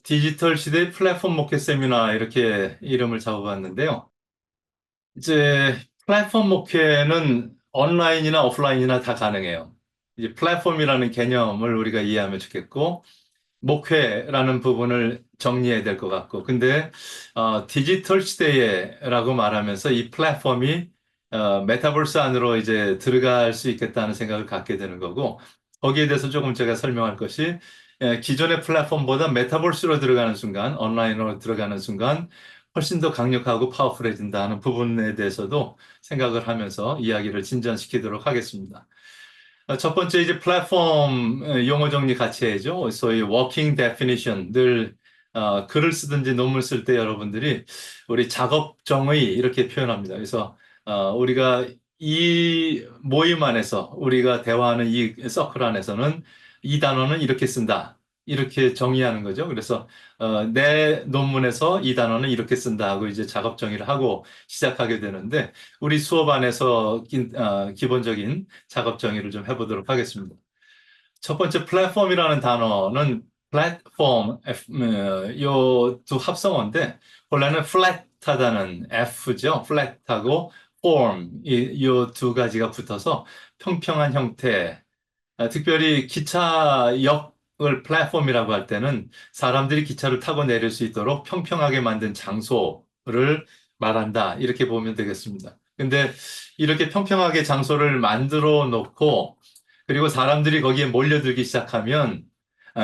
디지털 시대 플랫폼 목회 세미나 이렇게 이름을 잡아봤는데요. 이제 플랫폼 목회는 온라인이나 오프라인이나 다 가능해요. 이제 플랫폼이라는 개념을 우리가 이해하면 좋겠고, 목회라는 부분을 정리해야 될 것 같고, 근데 디지털 시대에라고 말하면서 이 플랫폼이 메타버스 안으로 이제 들어갈 수 있겠다는 생각을 갖게 되는 거고, 거기에 대해서 조금 제가 설명할 것이 기존의 플랫폼보다 메타버스로 들어가는 순간, 온라인으로 들어가는 순간 훨씬 더 강력하고 파워풀해진다는 부분에 대해서도 생각을 하면서 이야기를 진전시키도록 하겠습니다. 첫 번째 이제 플랫폼 용어 정리 같이 해야죠. 소위 워킹 데피니션 늘 글을 쓰든지 논문 쓸 때 여러분들이 우리 작업정의 이렇게 표현합니다. 그래서 우리가 이 모임 안에서 우리가 대화하는 이 서클 안에서는 이 단어는 이렇게 쓴다. 이렇게 정의하는 거죠. 그래서 내 논문에서 이 단어는 이렇게 쓴다 하고 이제 작업 정의를 하고 시작하게 되는데 우리 수업 안에서 기본적인 작업 정의를 좀 해보도록 하겠습니다. 첫 번째 플랫폼이라는 단어는 플랫폼 요 두 합성어인데 원래는 플랫하다는 F죠. 플랫하고 form 요 두 가지가 붙어서 평평한 형태. 특별히 기차역을 플랫폼이라고 할 때는 사람들이 기차를 타고 내릴 수 있도록 평평하게 만든 장소를 말한다. 이렇게 보면 되겠습니다. 근데 이렇게 평평하게 장소를 만들어 놓고 그리고 사람들이 거기에 몰려들기 시작하면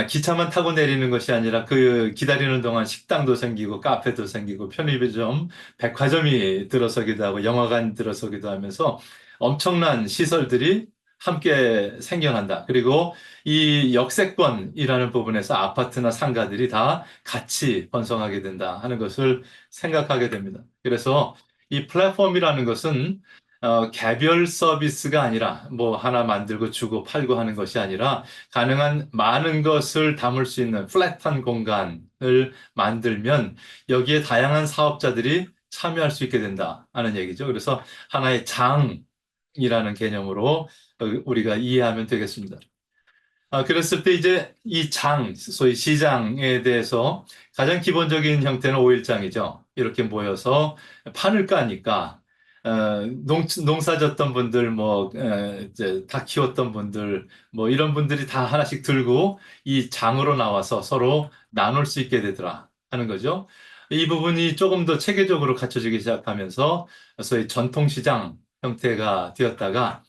기차만 타고 내리는 것이 아니라 그 기다리는 동안 식당도 생기고 카페도 생기고 편의점, 백화점이 들어서기도 하고 영화관 들어서기도 하면서 엄청난 시설들이 함께 생겨난다. 그리고 이 역세권이라는 부분에서 아파트나 상가들이 다 같이 번성하게 된다 하는 것을 생각하게 됩니다. 그래서 이 플랫폼이라는 것은 개별 서비스가 아니라 뭐 하나 만들고 주고 팔고 하는 것이 아니라 가능한 많은 것을 담을 수 있는 플랫한 공간을 만들면 여기에 다양한 사업자들이 참여할 수 있게 된다 하는 얘기죠. 그래서 하나의 장이라는 개념으로 우리가 이해하면 되겠습니다. 그랬을 때 이제 이 장, 소위 시장에 대해서 가장 기본적인 형태는 오일장이죠. 이렇게 모여서 판을 까니까 농사 졌던 분들, 뭐 이제 닭 키웠던 분들, 뭐 이런 분들이 다 하나씩 들고 이 장으로 나와서 서로 나눌 수 있게 되더라 하는 거죠. 이 부분이 조금 더 체계적으로 갖춰지기 시작하면서 소위 전통시장 형태가 되었다가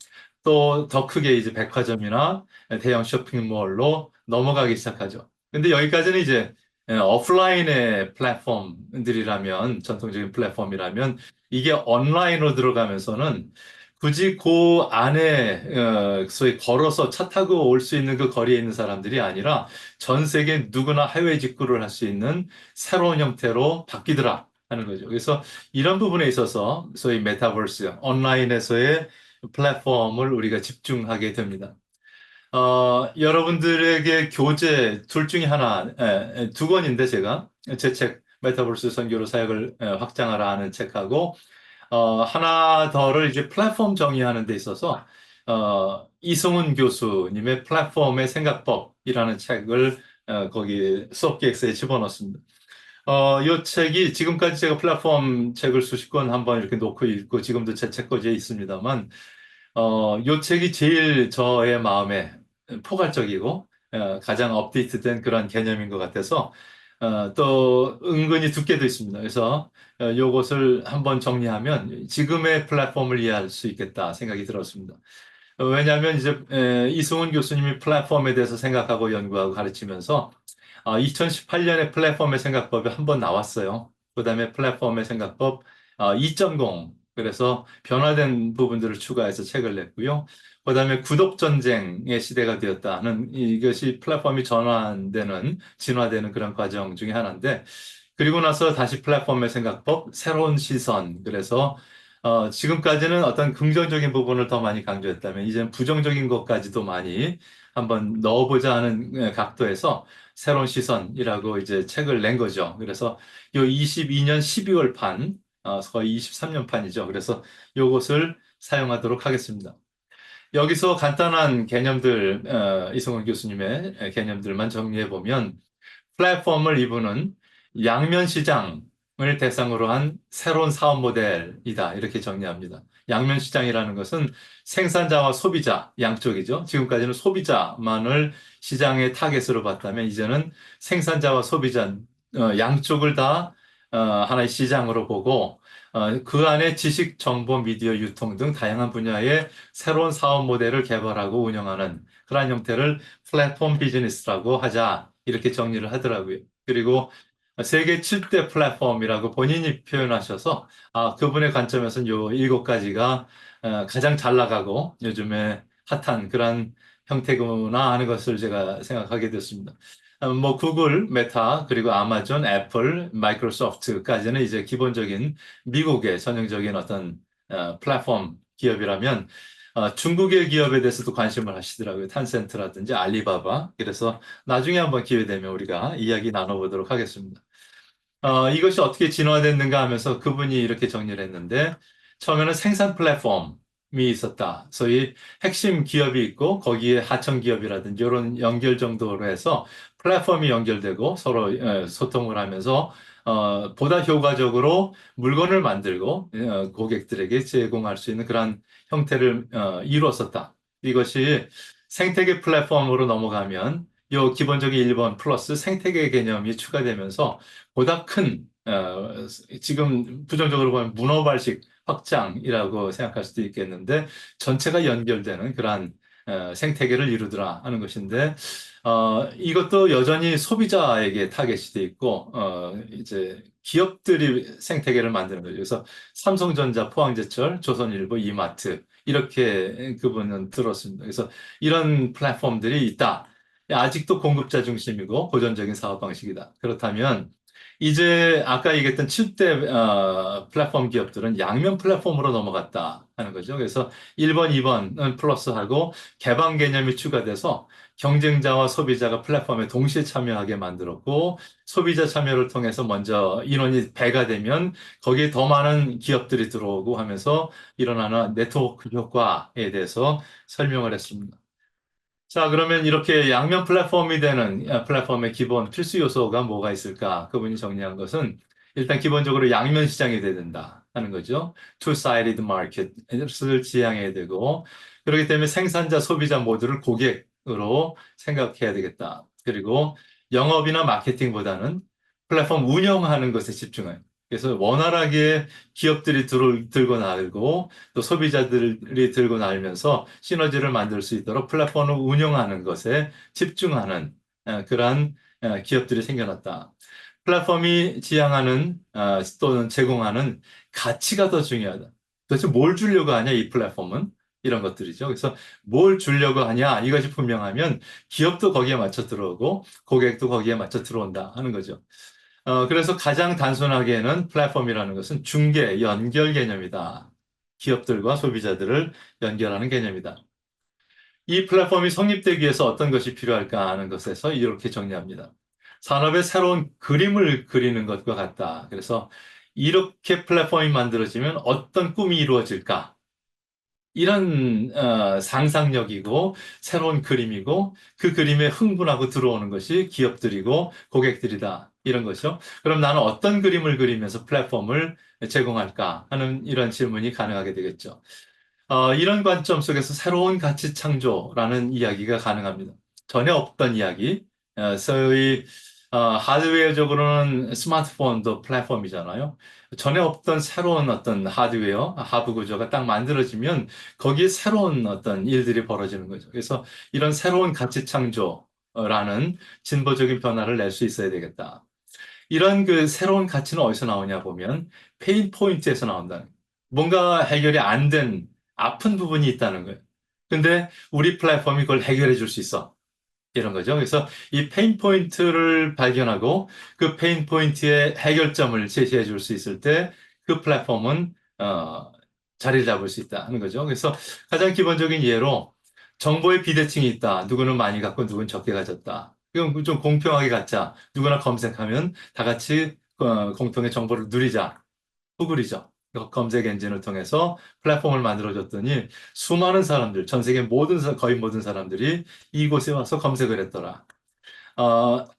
또 더 크게 이제 백화점이나 대형 쇼핑몰로 넘어가기 시작하죠. 근데 여기까지는 이제 오프라인의 플랫폼들이라면, 전통적인 플랫폼이라면, 이게 온라인으로 들어가면서는 굳이 그 안에, 소위 걸어서 차 타고 올 수 있는 그 거리에 있는 사람들이 아니라 전 세계 누구나 해외 직구를 할 수 있는 새로운 형태로 바뀌더라 하는 거죠. 그래서 이런 부분에 있어서 소위 메타버스, 온라인에서의 플랫폼을 우리가 집중하게 됩니다. 여러분들에게 교재 둘 중에 하나, 두 권인데 제가 제 책, 메타버스 선교로 사역을 확장하라 하는 책하고, 하나 더를 이제 플랫폼 정의하는 데 있어서, 이승훈 교수님의 플랫폼의 생각법이라는 책을 거기 수업 기획서에 집어넣습니다. 이 책이 지금까지 제가 플랫폼 책을 수십 권 한번 이렇게 놓고 읽고 지금도 제 책꽂이에 있습니다만, 요 책이 제일 저의 마음에 포괄적이고 가장 업데이트된 그런 개념인 것 같아서 또 은근히 두께도 있습니다. 그래서 요것을 한번 정리하면 지금의 플랫폼을 이해할 수 있겠다 생각이 들었습니다. 왜냐하면 이제 이승훈 교수님이 플랫폼에 대해서 생각하고 연구하고 가르치면서 2018년에 플랫폼의 생각법이 한 번 나왔어요. 그다음에 플랫폼의 생각법 2.0 그래서 변화된 부분들을 추가해서 책을 냈고요. 그다음에 구독 전쟁의 시대가 되었다는 이것이 플랫폼이 전환되는 진화되는 그런 과정 중에 하나인데 그리고 나서 다시 플랫폼의 생각법 새로운 시선 그래서 지금까지는 어떤 긍정적인 부분을 더 많이 강조했다면 이제는 부정적인 것까지도 많이 한번 넣어보자 하는 각도에서 새로운 시선이라고 이제 책을 낸 거죠. 그래서 요 22년 12월 판, 거의 23년 판이죠. 그래서 요것을 사용하도록 하겠습니다. 여기서 간단한 개념들, 이성훈 교수님의 개념들만 정리해 보면 플랫폼을 이분은 양면 시장을 대상으로 한 새로운 사업 모델이다. 이렇게 정리합니다. 양면 시장이라는 것은 생산자와 소비자 양쪽이죠. 지금까지는 소비자만을 시장의 타겟으로 봤다면 이제는 생산자와 소비자 양쪽을 다 하나의 시장으로 보고 그 안에 지식, 정보, 미디어, 유통 등 다양한 분야의 새로운 사업 모델을 개발하고 운영하는 그러한 형태를 플랫폼 비즈니스라고 하자. 이렇게 정리를 하더라고요. 그리고 세계 7대 플랫폼이라고 본인이 표현하셔서 그분의 관점에서는 요 7가지가 가장 잘 나가고 요즘에 핫한 그런 형태구나 하는 것을 제가 생각하게 됐습니다. 뭐 구글, 메타, 그리고 아마존, 애플, 마이크로소프트까지는 이제 기본적인 미국의 전형적인 어떤 플랫폼 기업이라면 중국의 기업에 대해서도 관심을 하시더라고요. 탄센트라든지 알리바바. 그래서 나중에 한번 기회 되면 우리가 이야기 나눠보도록 하겠습니다. 이것이 어떻게 진화됐는가 하면서 그분이 이렇게 정리를 했는데, 처음에는 생산 플랫폼이 있었다. 소위 핵심 기업이 있고, 거기에 하청 기업이라든지 이런 연결 정도로 해서 플랫폼이 연결되고 서로 소통을 하면서, 보다 효과적으로 물건을 만들고, 고객들에게 제공할 수 있는 그런 형태를 이루었었다. 이것이 생태계 플랫폼으로 넘어가면, 요 기본적인 1번 플러스 생태계 개념이 추가되면서 보다 큰 지금 부정적으로 보면 문어발식 확장이라고 생각할 수도 있겠는데 전체가 연결되는 그러한 생태계를 이루더라 하는 것인데 이것도 여전히 소비자에게 타겟이 돼 있고 이제 기업들이 생태계를 만드는 거죠. 그래서 삼성전자, 포항제철, 조선일보, 이마트 이렇게 그분은 들었습니다. 그래서 이런 플랫폼들이 있다. 아직도 공급자 중심이고 고전적인 사업 방식이다. 그렇다면 이제 아까 얘기했던 7대 플랫폼 기업들은 양면 플랫폼으로 넘어갔다 하는 거죠. 그래서 1번, 2번은 플러스하고 개방 개념이 추가돼서 경쟁자와 소비자가 플랫폼에 동시에 참여하게 만들었고 소비자 참여를 통해서 먼저 인원이 배가 되면 거기에 더 많은 기업들이 들어오고 하면서 일어나는 네트워크 효과에 대해서 설명을 했습니다. 자, 그러면 이렇게 양면 플랫폼이 되는 플랫폼의 기본 필수 요소가 뭐가 있을까? 그분이 정리한 것은 일단 기본적으로 양면 시장이 돼야 된다 하는 거죠. Two-sided market을 지향해야 되고 그렇기 때문에 생산자, 소비자 모두를 고객으로 생각해야 되겠다. 그리고 영업이나 마케팅보다는 플랫폼 운영하는 것에 집중해요. 그래서 원활하게 기업들이 들고 나르고 또 소비자들이 들고 나르면서 시너지를 만들 수 있도록 플랫폼을 운영하는 것에 집중하는 그러한 기업들이 생겨났다. 플랫폼이 지향하는 또는 제공하는 가치가 더 중요하다. 도대체 뭘 주려고 하냐, 이 플랫폼은? 이런 것들이죠. 그래서 뭘 주려고 하냐, 이것이 분명하면 기업도 거기에 맞춰 들어오고 고객도 거기에 맞춰 들어온다 하는 거죠. 그래서 가장 단순하게는 플랫폼이라는 것은 중개, 연결 개념이다. 기업들과 소비자들을 연결하는 개념이다. 이 플랫폼이 성립되기 위해서 어떤 것이 필요할까 하는 것에서 이렇게 정리합니다. 산업의 새로운 그림을 그리는 것과 같다. 그래서 이렇게 플랫폼이 만들어지면 어떤 꿈이 이루어질까? 이런 상상력이고 새로운 그림이고 그 그림에 흥분하고 들어오는 것이 기업들이고 고객들이다. 이런 것이요. 그럼 나는 어떤 그림을 그리면서 플랫폼을 제공할까 하는 이런 질문이 가능하게 되겠죠. 이런 관점 속에서 새로운 가치 창조라는 이야기가 가능합니다. 전에 없던 이야기, 소위 하드웨어적으로는 스마트폰도 플랫폼이잖아요. 전에 없던 새로운 어떤 하드웨어, 하부 구조가 딱 만들어지면 거기에 새로운 어떤 일들이 벌어지는 거죠. 그래서 이런 새로운 가치 창조라는 진보적인 변화를 낼 수 있어야 되겠다. 이런 그 새로운 가치는 어디서 나오냐 보면 페인 포인트에서 나온다는 거예요. 뭔가 해결이 안 된 아픈 부분이 있다는 거예요. 근데 우리 플랫폼이 그걸 해결해 줄 수 있어. 이런 거죠. 그래서 이 페인 포인트를 발견하고 그 페인 포인트의 해결점을 제시해 줄 수 있을 때 그 플랫폼은 자리를 잡을 수 있다 하는 거죠. 그래서 가장 기본적인 예로 정보의 비대칭이 있다. 누구는 많이 갖고 누구는 적게 가졌다. 이건 좀 공평하게 갖자. 누구나 검색하면 다 같이 공통의 정보를 누리자. 구글이죠. 검색 엔진을 통해서 플랫폼을 만들어줬더니 수많은 사람들, 전 세계 거의 모든 사람들이 이곳에 와서 검색을 했더라.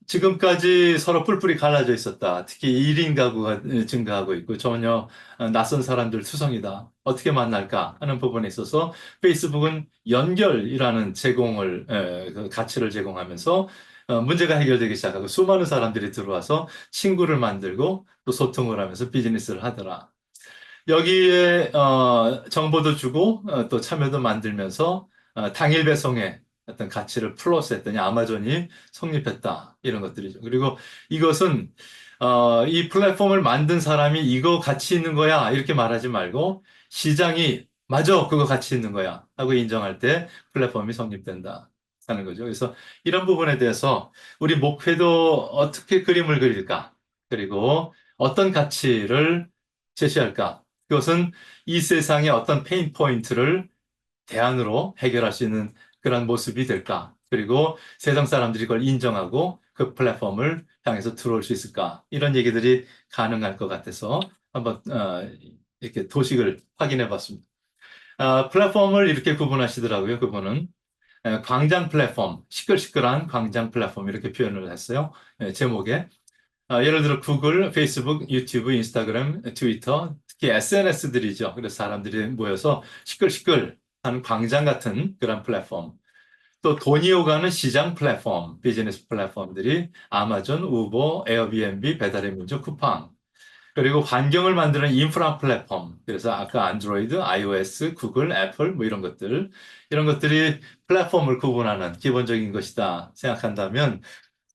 지금까지 서로 뿔뿔이 갈라져 있었다. 특히 1인 가구가 증가하고 있고 전혀 낯선 사람들 투성이다. 어떻게 만날까 하는 부분에 있어서 페이스북은 연결이라는 그 가치를 제공하면서 문제가 해결되기 시작하고 수많은 사람들이 들어와서 친구를 만들고 또 소통을 하면서 비즈니스를 하더라. 여기에 정보도 주고 또 참여도 만들면서 당일 배송에 어떤 가치를 플러스 했더니 아마존이 성립했다. 이런 것들이죠. 그리고 이것은 이 플랫폼을 만든 사람이 이거 가치 있는 거야. 이렇게 말하지 말고 시장이 맞아. 그거 가치 있는 거야. 하고 인정할 때 플랫폼이 성립된다. 하는 거죠. 그래서 이런 부분에 대해서 우리 목회도 어떻게 그림을 그릴까? 그리고 어떤 가치를 제시할까? 그것은 이 세상의 어떤 페인 포인트를 대안으로 해결할 수 있는 그런 모습이 될까? 그리고 세상 사람들이 그걸 인정하고 그 플랫폼을 향해서 들어올 수 있을까? 이런 얘기들이 가능할 것 같아서 한번 이렇게 도식을 확인해 봤습니다. 플랫폼을 이렇게 구분하시더라고요. 그분은 광장 플랫폼, 시끌시끌한 광장 플랫폼 이렇게 표현을 했어요. 제목에. 예를 들어 구글, 페이스북, 유튜브, 인스타그램, 트위터, 특히 SNS들이죠. 그래서 사람들이 모여서 시끌시끌 하는 광장 같은 그런 플랫폼. 또 돈이 오가는 시장 플랫폼, 비즈니스 플랫폼들이 아마존, 우버, 에어비앤비, 배달의 민족, 쿠팡. 그리고 환경을 만드는 인프라 플랫폼. 그래서 아까 안드로이드, iOS, 구글, 애플 뭐 이런 것들이 플랫폼을 구분하는 기본적인 것이다 생각한다면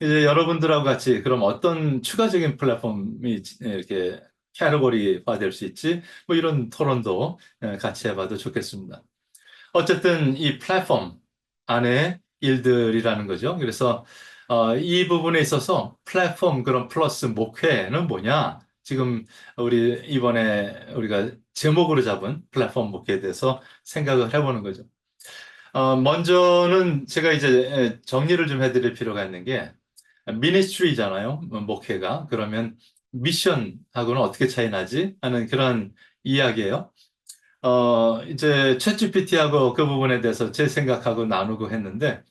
이제 여러분들하고 같이 그럼 어떤 추가적인 플랫폼이 이렇게 캐러고리화 될 수 있지? 뭐 이런 토론도 같이 해봐도 좋겠습니다. 어쨌든 이 플랫폼 안에 일들이라는 거죠. 그래서 이 부분에 있어서 플랫폼 그런 플러스 목회는 뭐냐? 지금 우리 이번에 우리가 제목으로 잡은 플랫폼 목회에 대해서 생각을 해보는 거죠. 먼저는 제가 이제 정리를 좀 해드릴 필요가 있는 게 미니스트리잖아요. 목회가. 그러면 미션하고는 어떻게 차이 나지? 하는 그런 이야기예요. 이제 챗GPT하고 그 부분에 대해서 제 생각하고 나누고 했는데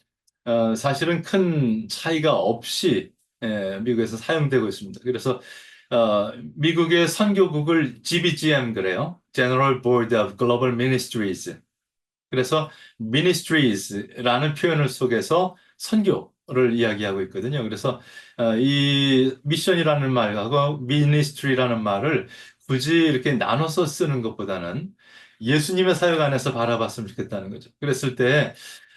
사실은 큰 차이가 없이 미국에서 사용되고 있습니다. 그래서 미국의 선교국을 GBGM 그래요. General Board of Global Ministries. 그래서 ministries라는 표현을 속에서 선교를 이야기하고 있거든요. 그래서 이 미션이라는 말하고 ministry라는 말을 굳이 이렇게 나눠서 쓰는 것보다는 예수님의 사역 안에서 바라봤으면 좋겠다는 거죠. 그랬을 때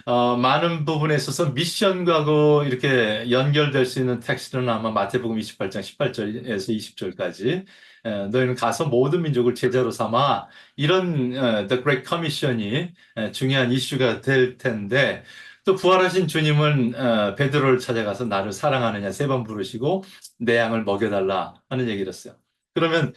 많은 부분에 있어서 미션과고 이렇게 연결될 수 있는 텍스트는 아마 마태복음 28장 18절에서 20절까지 너희는 가서 모든 민족을 제자로 삼아 이런 The Great Commission이 중요한 이슈가 될 텐데 또 부활하신 주님은 베드로를 찾아가서 나를 사랑하느냐 세 번 부르시고 내 양을 먹여달라 하는 얘기를 했어요. 그러면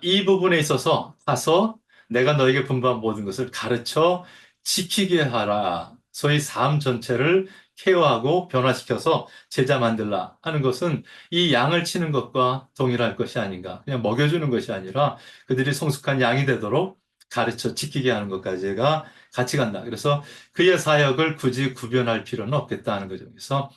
이 부분에 있어서 가서 내가 너에게 분부한 모든 것을 가르쳐 지키게 하라. 소위 삶 전체를 케어하고 변화시켜서 제자 만들라 하는 것은 이 양을 치는 것과 동일할 것이 아닌가. 그냥 먹여주는 것이 아니라 그들이 성숙한 양이 되도록 가르쳐 지키게 하는 것까지가 같이 간다. 그래서 그의 사역을 굳이 구별할 필요는 없겠다는 거죠. 그래서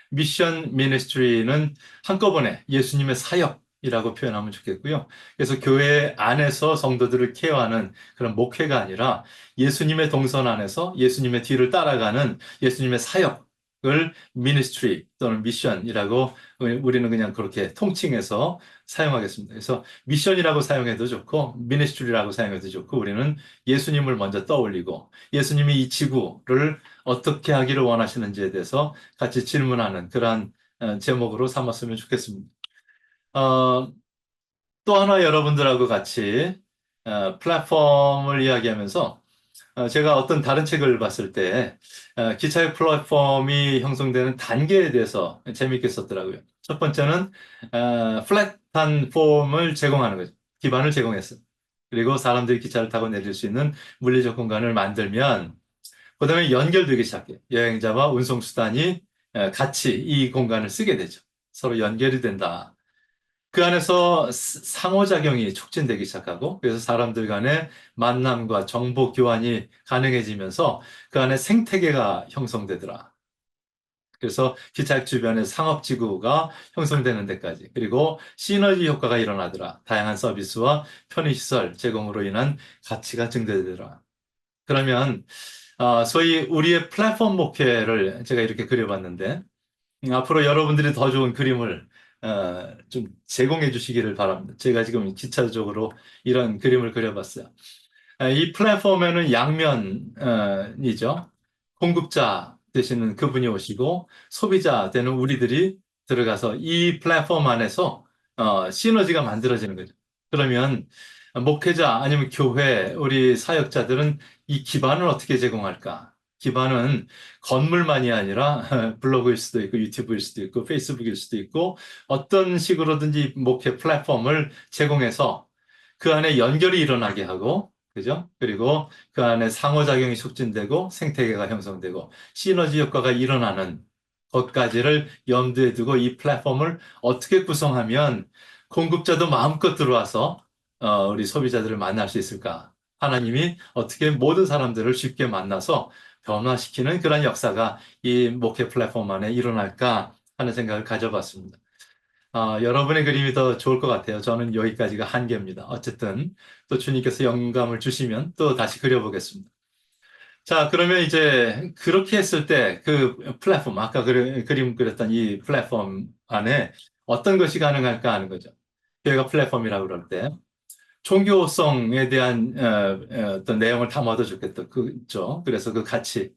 미션 미니스트리는 한꺼번에 예수님의 사역이라고 표현하면 좋겠고요. 그래서 교회 안에서 성도들을 케어하는 그런 목회가 아니라 예수님의 동선 안에서 예수님의 뒤를 따라가는 예수님의 사역을 미니스트리 또는 미션이라고 우리는 그냥 그렇게 통칭해서 사용하겠습니다. 그래서 미션이라고 사용해도 좋고 미니스트리라고 사용해도 좋고 우리는 예수님을 먼저 떠올리고 예수님이 이 지구를 어떻게 하기를 원하시는지에 대해서 같이 질문하는 그러한 제목으로 삼았으면 좋겠습니다. 어, 또 하나 여러분들하고 같이 플랫폼을 이야기하면서 제가 어떤 다른 책을 봤을 때 기차의 플랫폼이 형성되는 단계에 대해서 재미있게 썼더라고요. 첫 번째는 플랫한 폼을 제공하는 거죠. 기반을 제공했어요. 그리고 사람들이 기차를 타고 내릴 수 있는 물리적 공간을 만들면 그다음에 연결되기 시작해요. 여행자와 운송수단이 같이 이 공간을 쓰게 되죠. 서로 연결이 된다. 그 안에서 상호작용이 촉진되기 시작하고 그래서 사람들 간의 만남과 정보 교환이 가능해지면서 그 안에 생태계가 형성되더라. 그래서 기차역 주변에 상업지구가 형성되는 데까지. 그리고 시너지 효과가 일어나더라. 다양한 서비스와 편의시설 제공으로 인한 가치가 증대되더라. 그러면 소위 우리의 플랫폼 목회를 제가 이렇게 그려봤는데 앞으로 여러분들이 더 좋은 그림을 좀 제공해 주시기를 바랍니다. 제가 지금 기차적으로 이런 그림을 그려봤어요. 이 플랫폼에는 양면이죠. 공급자 되시는 그분이 오시고 소비자 되는 우리들이 들어가서 이 플랫폼 안에서 시너지가 만들어지는 거죠. 그러면 목회자 아니면 교회, 우리 사역자들은 이 기반을 어떻게 제공할까? 기반은 건물만이 아니라 블로그일 수도 있고 유튜브일 수도 있고 페이스북일 수도 있고 어떤 식으로든지 목회 플랫폼을 제공해서 그 안에 연결이 일어나게 하고 그죠? 그리고 그 안에 상호작용이 촉진되고 생태계가 형성되고 시너지 효과가 일어나는 것까지를 염두에 두고 이 플랫폼을 어떻게 구성하면 공급자도 마음껏 들어와서 우리 소비자들을 만날 수 있을까? 하나님이 어떻게 모든 사람들을 쉽게 만나서 변화시키는 그런 역사가 이 목회 플랫폼 안에 일어날까 하는 생각을 가져봤습니다. 여러분의 그림이 더 좋을 것 같아요. 저는 여기까지가 한계입니다. 어쨌든 또 주님께서 영감을 주시면 또 다시 그려보겠습니다. 자, 그러면 이제 그렇게 했을 때 그 플랫폼, 아까 그림 그렸던 이 플랫폼 안에 어떤 것이 가능할까 하는 거죠. 교회가 플랫폼이라고 그럴 때 종교성에 대한 어떤 내용을 다 얻어줬겠다. 그죠? 그래서 그 같이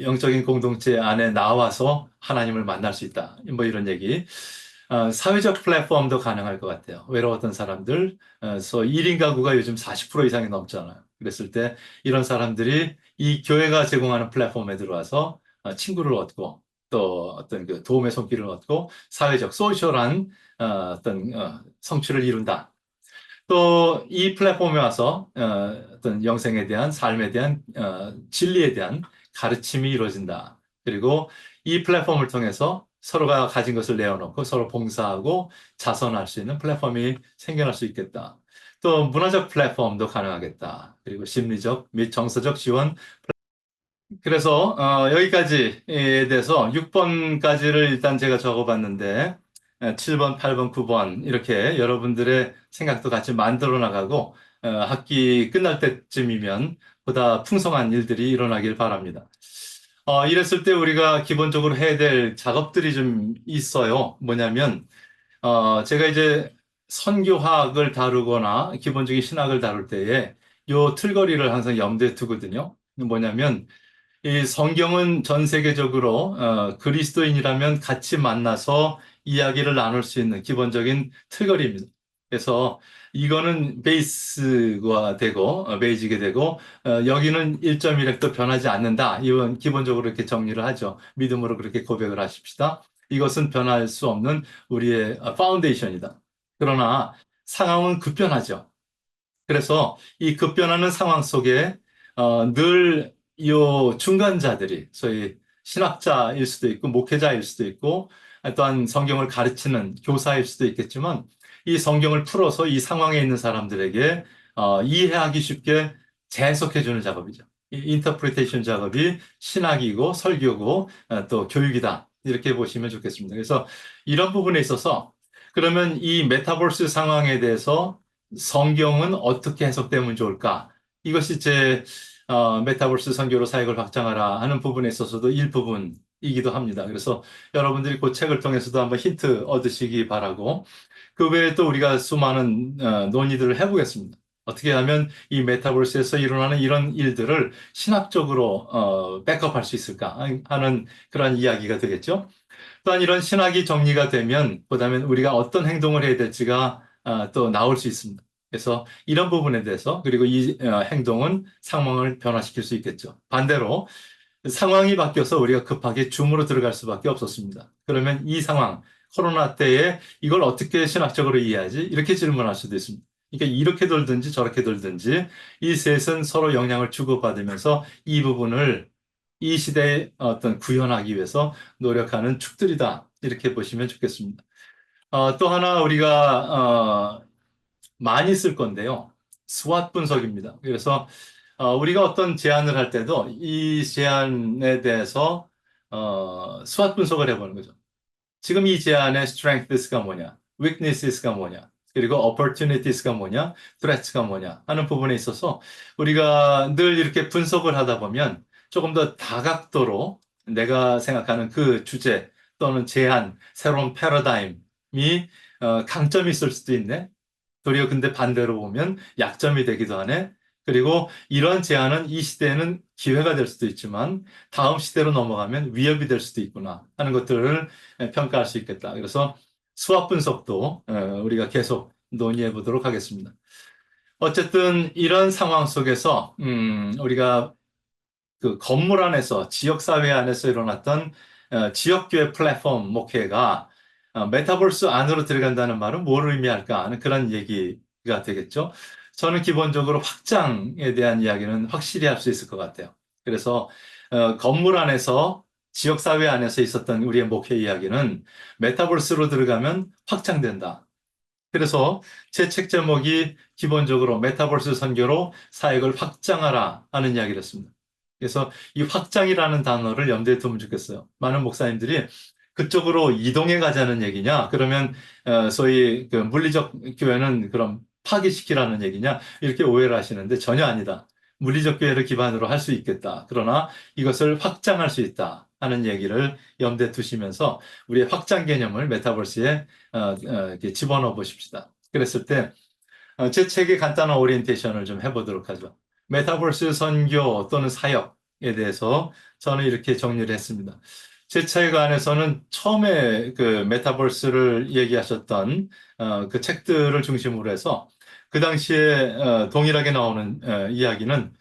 영적인 공동체 안에 나와서 하나님을 만날 수 있다. 뭐 이런 얘기. 사회적 플랫폼도 가능할 것 같아요. 외로웠던 사람들, 그래서 1인 가구가 요즘 40% 이상이 넘잖아요. 그랬을 때 이런 사람들이 이 교회가 제공하는 플랫폼에 들어와서 친구를 얻고 또 어떤 그 도움의 손길을 얻고 사회적, 소셜한 어떤 성취를 이룬다. 또 이 플랫폼에 와서 어떤 영생에 대한 삶에 대한 진리에 대한 가르침이 이루어진다. 그리고 이 플랫폼을 통해서 서로가 가진 것을 내어놓고 서로 봉사하고 자선할 수 있는 플랫폼이 생겨날 수 있겠다. 또 문화적 플랫폼도 가능하겠다. 그리고 심리적 및 정서적 지원. 그래서 여기까지에 대해서 6번까지를 일단 제가 적어봤는데 7번, 8번, 9번 이렇게 여러분들의 생각도 같이 만들어 나가고 학기 끝날 때쯤이면 보다 풍성한 일들이 일어나길 바랍니다. 이랬을 때 우리가 기본적으로 해야 될 작업들이 좀 있어요. 뭐냐면 제가 이제 선교학을 다루거나 기본적인 신학을 다룰 때에 요 틀거리를 항상 염두에 두거든요. 뭐냐면 이 성경은 전 세계적으로 그리스도인이라면 같이 만나서 이야기를 나눌 수 있는 기본적인 틀거리입니다. 그래서 이거는 베이스가 되고 베이직이 되고 여기는 1.1획도 변하지 않는다. 이건 기본적으로 이렇게 정리를 하죠. 믿음으로 그렇게 고백을 하십시다. 이것은 변할 수 없는 우리의 파운데이션이다. 그러나 상황은 급변하죠. 그래서 이 급변하는 상황 속에 늘 이 중간자들이 소위 신학자일 수도 있고 목회자일 수도 있고 또한 성경을 가르치는 교사일 수도 있겠지만 이 성경을 풀어서 이 상황에 있는 사람들에게 이해하기 쉽게 재해석해 주는 작업이죠. 이 인터프리테이션 작업이 신학이고 설교고 또 교육이다. 이렇게 보시면 좋겠습니다. 그래서 이런 부분에 있어서 그러면 이 메타버스 상황에 대해서 성경은 어떻게 해석되면 좋을까? 이것이 제 메타버스 선교로 사역을 확장하라 하는 부분에 있어서도 일부분이기도 합니다. 그래서 여러분들이 그 책을 통해서도 한번 힌트 얻으시기 바라고 그 외에 또 우리가 수많은 논의들을 해보겠습니다. 어떻게 하면 이 메타버스에서 일어나는 이런 일들을 신학적으로 백업할 수 있을까 하는 그런 이야기가 되겠죠. 또한 이런 신학이 정리가 되면 그다음에 우리가 어떤 행동을 해야 될지가 또 나올 수 있습니다. 그래서 이런 부분에 대해서 그리고 이 행동은 상황을 변화시킬 수 있겠죠. 반대로 상황이 바뀌어서 우리가 급하게 줌으로 들어갈 수밖에 없었습니다. 그러면 이 상황, 코로나 때에 이걸 어떻게 신학적으로 이해하지? 이렇게 질문할 수도 있습니다. 그러니까 이렇게 돌든지 저렇게 돌든지 이 셋은 서로 영향을 주고받으면서 이 부분을 이 시대에 어떤 구현하기 위해서 노력하는 축들이다. 이렇게 보시면 좋겠습니다. 또 하나 우리가 많이 쓸 건데요. 스왓 분석입니다. 그래서 우리가 어떤 제안을 할 때도 이 제안에 대해서 수학 분석을 해보는 거죠. 지금 이 제안의 strengths가 뭐냐, weakness가 뭐냐, 그리고 opportunities가 뭐냐, threats가 뭐냐 하는 부분에 있어서 우리가 늘 이렇게 분석을 하다 보면 조금 더 다각도로 내가 생각하는 그 주제 또는 제안, 새로운 패러다임이 강점이 있을 수도 있네. 도리어 근데 반대로 보면 약점이 되기도 하네. 그리고 이런 제안은 이 시대에는 기회가 될 수도 있지만 다음 시대로 넘어가면 위협이 될 수도 있구나 하는 것들을 평가할 수 있겠다. 그래서 수학 분석도 우리가 계속 논의해 보도록 하겠습니다. 어쨌든 이런 상황 속에서 우리가 그 건물 안에서 지역사회 안에서 일어났던 지역교회 플랫폼 목회가 메타버스 안으로 들어간다는 말은 뭘 의미할까 하는 그런 얘기가 되겠죠. 저는 기본적으로 확장에 대한 이야기는 확실히 할 수 있을 것 같아요. 그래서 건물 안에서 지역사회 안에서 있었던 우리의 목회 이야기는 메타버스로 들어가면 확장된다. 그래서 제 책 제목이 기본적으로 메타버스 선교로 사역을 확장하라 하는 이야기를 했습니다. 그래서 이 확장이라는 단어를 염두에 두면 좋겠어요. 많은 목사님들이 그쪽으로 이동해 가자는 얘기냐? 그러면 소위 그 물리적 교회는 그럼 파기시키라는 얘기냐? 이렇게 오해를 하시는데 전혀 아니다. 물리적 교회를 기반으로 할 수 있겠다. 그러나 이것을 확장할 수 있다 하는 얘기를 염두에 두시면서 우리의 확장 개념을 메타버스에 이렇게 집어넣어 보십시다. 그랬을 때 제 책의 간단한 오리엔테이션을 좀 해보도록 하죠. 메타버스 선교 또는 사역에 대해서 저는 이렇게 정리를 했습니다. 제 책 안에서는 처음에 그 메타버스를 얘기하셨던 그 책들을 중심으로 해서 그 당시에 동일하게 나오는 이야기는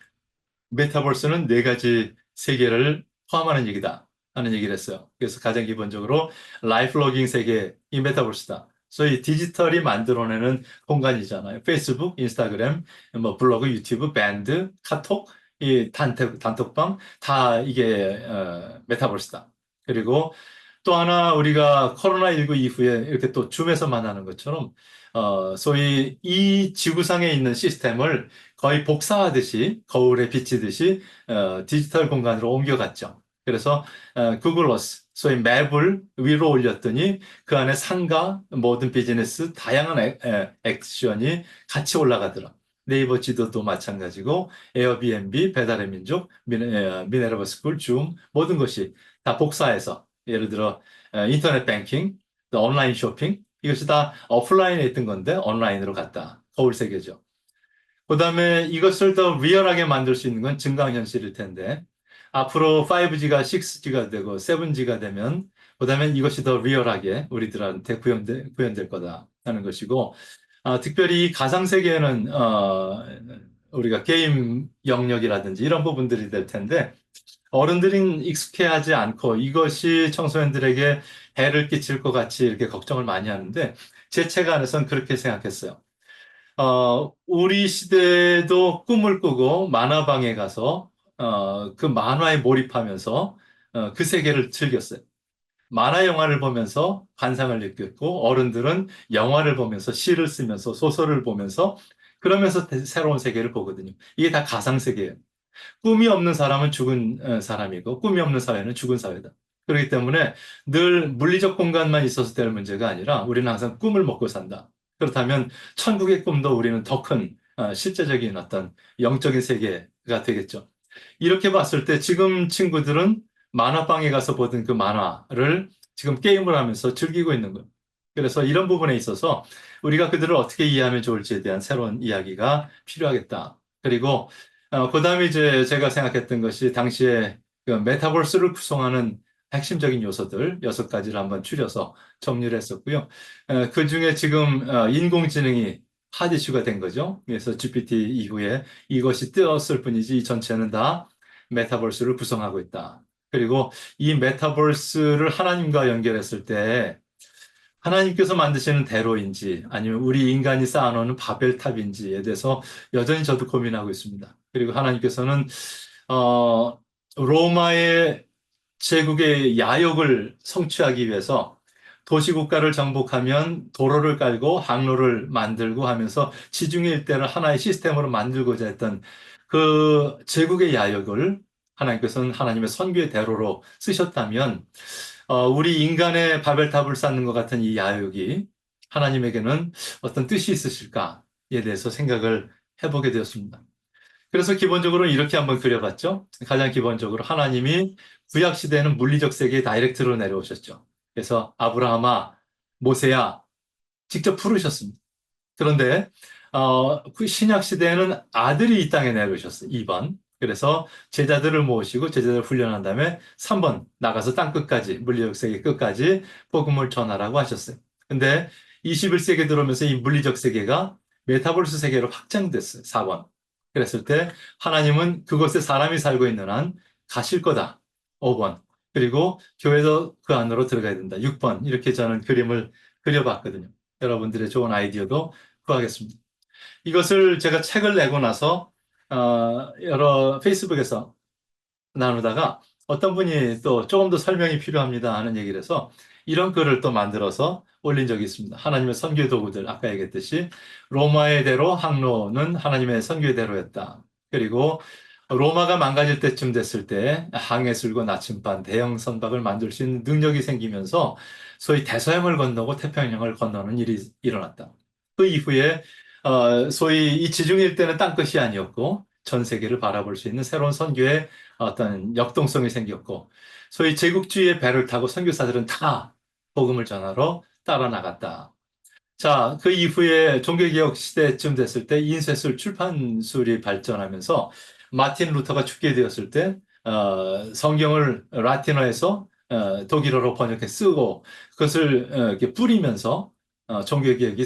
메타버스는 네 가지 세계를 포함하는 얘기다 하는 얘기를 했어요. 그래서 가장 기본적으로 라이프 로깅 세계 이 메타버스다. 소위 디지털이 만들어내는 공간이잖아요. 페이스북, 인스타그램, 뭐 블로그, 유튜브, 밴드, 카톡, 이 단톡방 다 이게 메타버스다. 그리고 또 하나 우리가 코로나19 이후에 이렇게 또 줌에서 만나는 것처럼 소위 이 지구상에 있는 시스템을 거의 복사하듯이 거울에 비치듯이 디지털 공간으로 옮겨갔죠. 그래서 구글 어스, 소위 맵을 위로 올렸더니 그 안에 상가, 모든 비즈니스, 다양한 액션이 같이 올라가더라. 네이버 지도도 마찬가지고 에어비앤비, 배달의 민족, 미네르바 스쿨, 줌 모든 것이 다 복사해서 예를 들어 인터넷 뱅킹, 또 온라인 쇼핑 이것이 다 오프라인에 있던 건데 온라인으로 갔다. 거울 세계죠. 그다음에 이것을 더 리얼하게 만들 수 있는 건 증강현실일 텐데 앞으로 5G가 6G가 되고 7G가 되면 그다음에 이것이 더 리얼하게 우리들한테 구현될 거다 하는 것이고 특별히 이 가상세계에는 우리가 게임 영역이라든지 이런 부분들이 될 텐데 어른들은 익숙해하지 않고 이것이 청소년들에게 해를 끼칠 것 같이 이렇게 걱정을 많이 하는데 제 책 안에서는 그렇게 생각했어요. 우리 시대도 꿈을 꾸고 만화방에 가서 그 만화에 몰입하면서 그 세계를 즐겼어요. 만화 영화를 보면서 관상을 느꼈고 어른들은 영화를 보면서 시를 쓰면서 소설을 보면서 그러면서 새로운 세계를 보거든요. 이게 다 가상 세계예요. 꿈이 없는 사람은 죽은 사람이고 꿈이 없는 사회는 죽은 사회다. 그렇기 때문에 늘 물리적 공간만 있어서 될 문제가 아니라 우리는 항상 꿈을 먹고 산다. 그렇다면 천국의 꿈도 우리는 더 큰 실제적인 어떤 영적인 세계가 되겠죠. 이렇게 봤을 때 지금 친구들은 만화방에 가서 보던 그 만화를 지금 게임을 하면서 즐기고 있는 거예요. 그래서 이런 부분에 있어서 우리가 그들을 어떻게 이해하면 좋을지에 대한 새로운 이야기가 필요하겠다. 그리고 그다음에 이제 제가 생각했던 것이 당시에 그 메타버스를 구성하는 핵심적인 요소들 6가지를 한번 추려서 정리를 했었고요. 그 중에 지금 인공지능이 핫 이슈가 된 거죠. 그래서 GPT 이후에 이것이 뜨었을 뿐이지 이 전체는 다 메타버스를 구성하고 있다. 그리고 이 메타버스를 하나님과 연결했을 때 하나님께서 만드시는 대로인지 아니면 우리 인간이 쌓아놓은 바벨탑인지에 대해서 여전히 저도 고민하고 있습니다. 그리고 하나님께서는 로마의 제국의 야욕을 성취하기 위해서 도시국가를 정복하면 도로를 깔고 항로를 만들고 하면서 지중해 일대를 하나의 시스템으로 만들고자 했던 그 제국의 야욕을 하나님께서는 하나님의 선교의 대로로 쓰셨다면 우리 인간의 바벨탑을 쌓는 것 같은 이 야욕이 하나님에게는 어떤 뜻이 있으실까에 대해서 생각을 해보게 되었습니다. 그래서 기본적으로 이렇게 한번 그려봤죠. 가장 기본적으로 하나님이 구약 시대에는 물리적 세계에 다이렉트로 내려오셨죠. 그래서 아브라함아, 모세야 직접 부르셨습니다. 그런데 그 신약 시대에는 아들이 이 땅에 내려오셨어요. 2번. 그래서 제자들을 모으시고 제자들을 훈련한 다음에 3번 나가서 땅 끝까지 물리적 세계 끝까지 복음을 전하라고 하셨어요. 근데 21세기 들어오면서 이 물리적 세계가 메타버스 세계로 확장됐어요. 4번. 그랬을 때 하나님은 그곳에 사람이 살고 있는 한 가실 거다. 5번. 그리고 교회도 그 안으로 들어가야 된다. 6번. 이렇게 저는 그림을 그려봤거든요. 여러분들의 좋은 아이디어도 구하겠습니다. 이것을 제가 책을 내고 나서 여러 페이스북에서 나누다가 어떤 분이 또 조금 더 설명이 필요합니다 하는 얘기를 해서 이런 글을 또 만들어서 올린 적이 있습니다. 하나님의 선교의 도구들, 아까 얘기했듯이 로마의 대로 항로는 하나님의 선교의 대로였다. 그리고 로마가 망가질 때쯤 됐을 때 항해술과 나침반, 대형 선박을 만들 수 있는 능력이 생기면서 소위 대서양을 건너고 태평양을 건너는 일이 일어났다. 그 이후에 소위 이 지중해 때는 땅끝이 아니었고 전 세계를 바라볼 수 있는 새로운 선교의 어떤 역동성이 생겼고 소위 제국주의의 배를 타고 선교사들은 다 복음을 전하러 따라 나갔다. 자, 그 이후에 종교개혁 시대쯤 됐을 때 인쇄술, 출판술이 발전하면서 마틴 루터가 죽게 되었을 때 성경을 라틴어에서 독일어로 번역해 쓰고 그것을 이렇게 뿌리면서 종교개혁이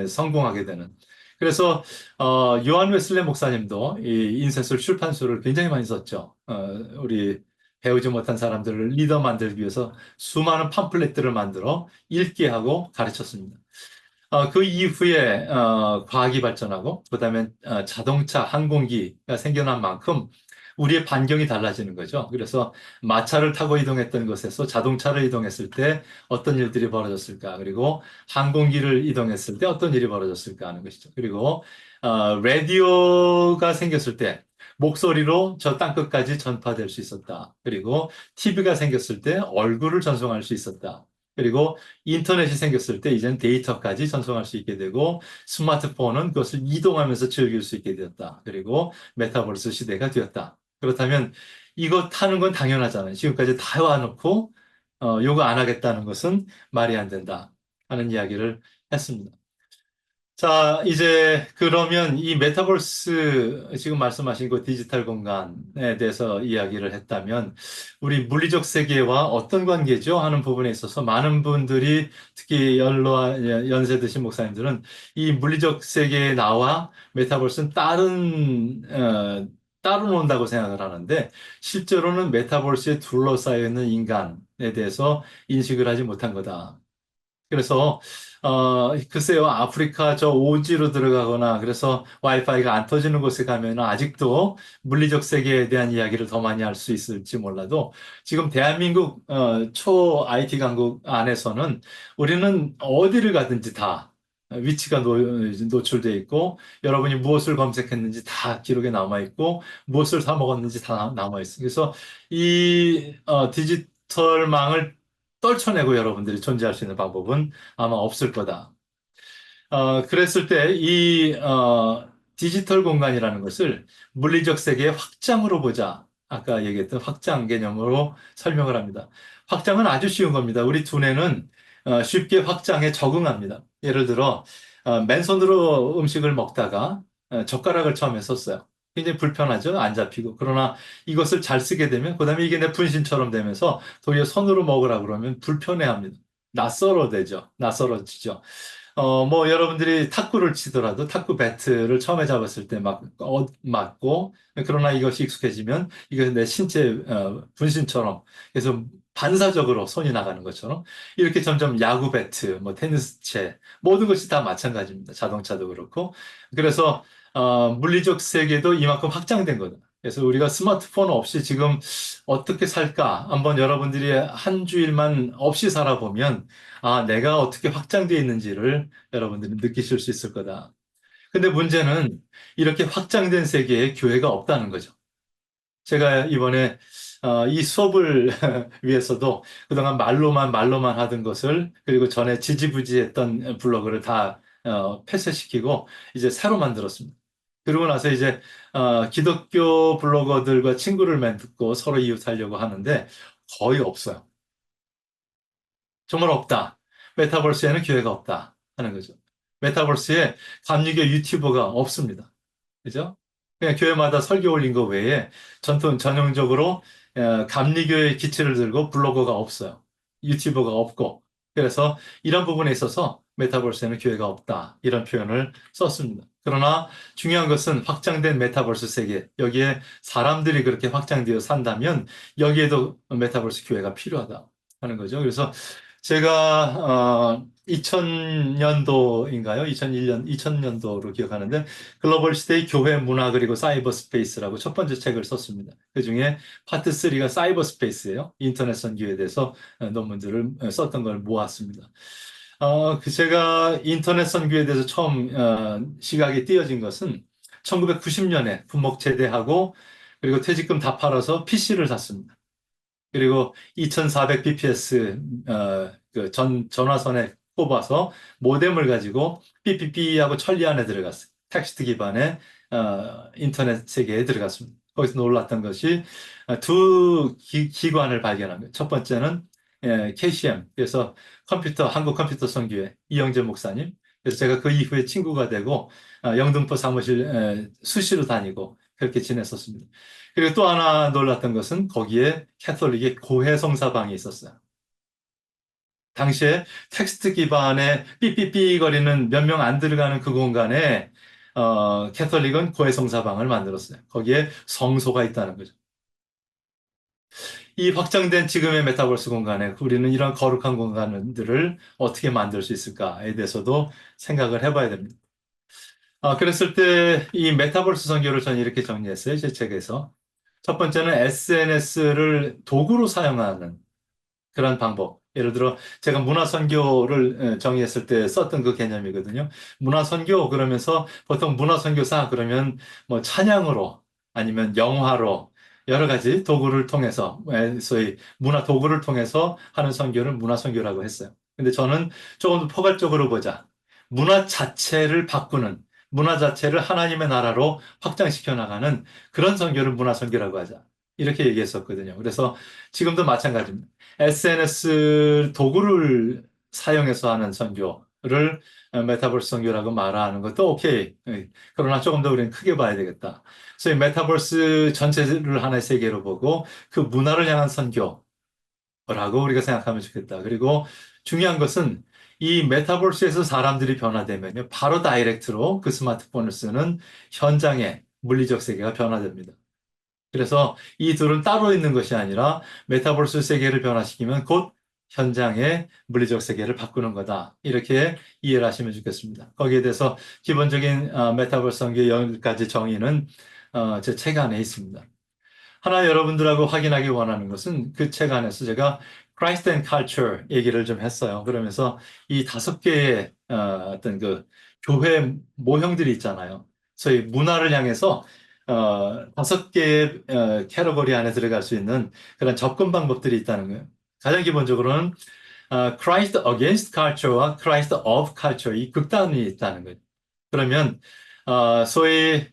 성공하게 되는. 그래서 요한 웨슬레 목사님도 이 인쇄술, 출판술을 굉장히 많이 썼죠. 우리 배우지 못한 사람들을 리더 만들기 위해서 수많은 팜플렛들을 만들어 읽게 하고 가르쳤습니다. 그 이후에 과학이 발전하고 그다음에 자동차, 항공기가 생겨난 만큼 우리의 반경이 달라지는 거죠. 그래서 마차를 타고 이동했던 것에서 자동차를 이동했을 때 어떤 일들이 벌어졌을까? 그리고 항공기를 이동했을 때 어떤 일이 벌어졌을까 하는 것이죠. 그리고 라디오가 생겼을 때 목소리로 저 땅끝까지 전파될 수 있었다. 그리고 TV가 생겼을 때 얼굴을 전송할 수 있었다. 그리고 인터넷이 생겼을 때 이젠 데이터까지 전송할 수 있게 되고 스마트폰은 그것을 이동하면서 즐길 수 있게 되었다. 그리고 메타버스 시대가 되었다. 그렇다면 이거 타는 건 당연하잖아요. 지금까지 다 와놓고 요거 안 하겠다는 것은 말이 안 된다 하는 이야기를 했습니다. 자, 이제 그러면 이 메타버스 지금 말씀하신 그 디지털 공간에 대해서 이야기를 했다면 우리 물리적 세계와 어떤 관계죠? 하는 부분에 있어서 많은 분들이 특히 연세 드신 목사님들은 이 물리적 세계에 나와 메타버스는 따로 논다고 생각을 하는데 실제로는 메타버스에 둘러싸여 있는 인간에 대해서 인식을 하지 못한 거다. 그래서 글쎄요, 아프리카 저 오지로 들어가거나 그래서 와이파이가 안 터지는 곳에 가면 아직도 물리적 세계에 대한 이야기를 더 많이 할 수 있을지 몰라도 지금 대한민국 초 IT 강국 안에서는 우리는 어디를 가든지 다 위치가 노출돼 있고 여러분이 무엇을 검색했는지 다 기록에 남아 있고 무엇을 사 먹었는지 다 남아 있어요. 그래서 이 디지털망을 떨쳐내고 여러분들이 존재할 수 있는 방법은 아마 없을 거다. 그랬을 때 이 디지털 공간이라는 것을 물리적 세계의 확장으로 보자. 아까 얘기했던 확장 개념으로 설명을 합니다. 확장은 아주 쉬운 겁니다. 우리 두뇌는 쉽게 확장에 적응합니다. 예를 들어 맨손으로 음식을 먹다가 젓가락을 처음에 썼어요. 굉장히 불편하죠? 안 잡히고. 그러나 이것을 잘 쓰게 되면 그다음에 이게 내 분신처럼 되면서 도리어 손으로 먹으라 그러면 불편해합니다. 낯설어되죠. 낯설어지죠. 뭐 여러분들이 탁구를 치더라도 탁구 배트를 처음에 잡았을 때 맞고 그러나 이것이 익숙해지면 이것이 내 신체 분신처럼 그래서 반사적으로 손이 나가는 것처럼 이렇게 점점 야구 배트, 뭐 테니스채 모든 것이 다 마찬가지입니다. 자동차도 그렇고 그래서 물리적 세계도 이만큼 확장된 거다. 그래서 우리가 스마트폰 없이 지금 어떻게 살까? 한번 여러분들이 한 주일만 없이 살아보면 내가 어떻게 확장되어 있는지를 여러분들이 느끼실 수 있을 거다. 근데 문제는 이렇게 확장된 세계에 교회가 없다는 거죠. 제가 이번에 이 수업을 위해서도 그동안 말로만 하던 것을 그리고 전에 지지부지했던 블로그를 다 폐쇄시키고 이제 새로 만들었습니다. 그러고 나서 이제 기독교 블로거들과 친구를 맺고 서로 이웃하려고 하는데 거의 없어요. 정말 없다. 메타버스에는 교회가 없다 하는 거죠. 메타버스에 감리교 유튜버가 없습니다. 그죠? 그냥 교회마다 설교 올린 거 외에 전형적으로 감리교의 기치를 들고 블로거가 없어요. 유튜버가 없고. 그래서 이런 부분에 있어서 메타버스에는 교회가 없다. 이런 표현을 썼습니다. 그러나 중요한 것은 확장된 메타버스 세계, 여기에 사람들이 그렇게 확장되어 산다면 여기에도 메타버스 교회가 필요하다 하는 거죠. 그래서 제가 2000년도인가요? 2001년, 2000년도로 기억하는데 글로벌 시대의 교회 문화 그리고 사이버 스페이스라고 첫 번째 책을 썼습니다. 그중에 파트 3가 사이버 스페이스예요. 인터넷 선교에 대해서 논문들을 썼던 걸 모았습니다. 제가 인터넷 선교에 대해서 처음 시각이 띄어진 것은 1990년에 군목 제대하고 그리고 퇴직금 다 팔아서 PC를 샀습니다. 그리고 2400bps 그 전화선에 꼽아서 모뎀을 가지고 삐삐삐하고 천리 안에 들어갔어요. 텍스트 기반의 인터넷 세계에 들어갔습니다. 거기서 놀랐던 것이 두 기관을 발견한 거예요. 첫 번째는 KCM, 그래서 한국 컴퓨터 선교회 이영재 목사님. 그래서 제가 그 이후에 친구가 되고 영등포 사무실 수시로 다니고 그렇게 지냈었습니다. 그리고 또 하나 놀랐던 것은 거기에 캐톨릭의 고해 성사방이 있었어요. 당시에 텍스트 기반의 삐삐삐 거리는 몇 명 안 들어가는 그 공간에 캐톨릭은 고해 성사방을 만들었어요. 거기에 성소가 있다는 거죠. 이 확장된 지금의 메타버스 공간에 우리는 이런 거룩한 공간들을 어떻게 만들 수 있을까에 대해서도 생각을 해봐야 됩니다. 그랬을 때 이 메타버스 선교를 저는 이렇게 정리했어요. 제 책에서. 첫 번째는 SNS를 도구로 사용하는 그런 방법. 예를 들어 제가 문화선교를 정의했을 때 썼던 그 개념이거든요. 문화선교 그러면서 보통 문화선교사 그러면 뭐 찬양으로 아니면 영화로 여러 가지 도구를 통해서 소위 문화 도구를 통해서 하는 선교를 문화선교라고 했어요. 근데 저는 조금 더 포괄적으로 보자. 문화 자체를 바꾸는 문화 자체를 하나님의 나라로 확장시켜 나가는 그런 선교를 문화선교라고 하자. 이렇게 얘기했었거든요. 그래서 지금도 마찬가지입니다. SNS 도구를 사용해서 하는 선교를 메타버스 선교라고 말하는 것도 오케이. 그러나 조금 더 우리는 크게 봐야 되겠다. 그래서 이 메타버스 전체를 하나의 세계로 보고 그 문화를 향한 선교라고 우리가 생각하면 좋겠다. 그리고 중요한 것은 이 메타버스에서 사람들이 변화되면요. 바로 다이렉트로 그 스마트폰을 쓰는 현장의 물리적 세계가 변화됩니다. 그래서 이 둘은 따로 있는 것이 아니라 메타버스 세계를 변화시키면 곧 현장의 물리적 세계를 바꾸는 거다. 이렇게 이해를 하시면 좋겠습니다. 거기에 대해서 기본적인 메타버스 성교의 10가지 정의는 제 책 안에 있습니다. 하나 여러분들하고 확인하기 원하는 것은 그 책 안에서 제가 Christ and Culture 얘기를 좀 했어요. 그러면서 이 5개의 어떤 그 교회 모형들이 있잖아요. 소위 문화를 향해서 5개의 캐러거리 안에 들어갈 수 있는 그런 접근 방법들이 있다는 거예요. 가장 기본적으로는 Christ against culture와 Christ of culture 이 극단이 있다는 거예요. 그러면 소위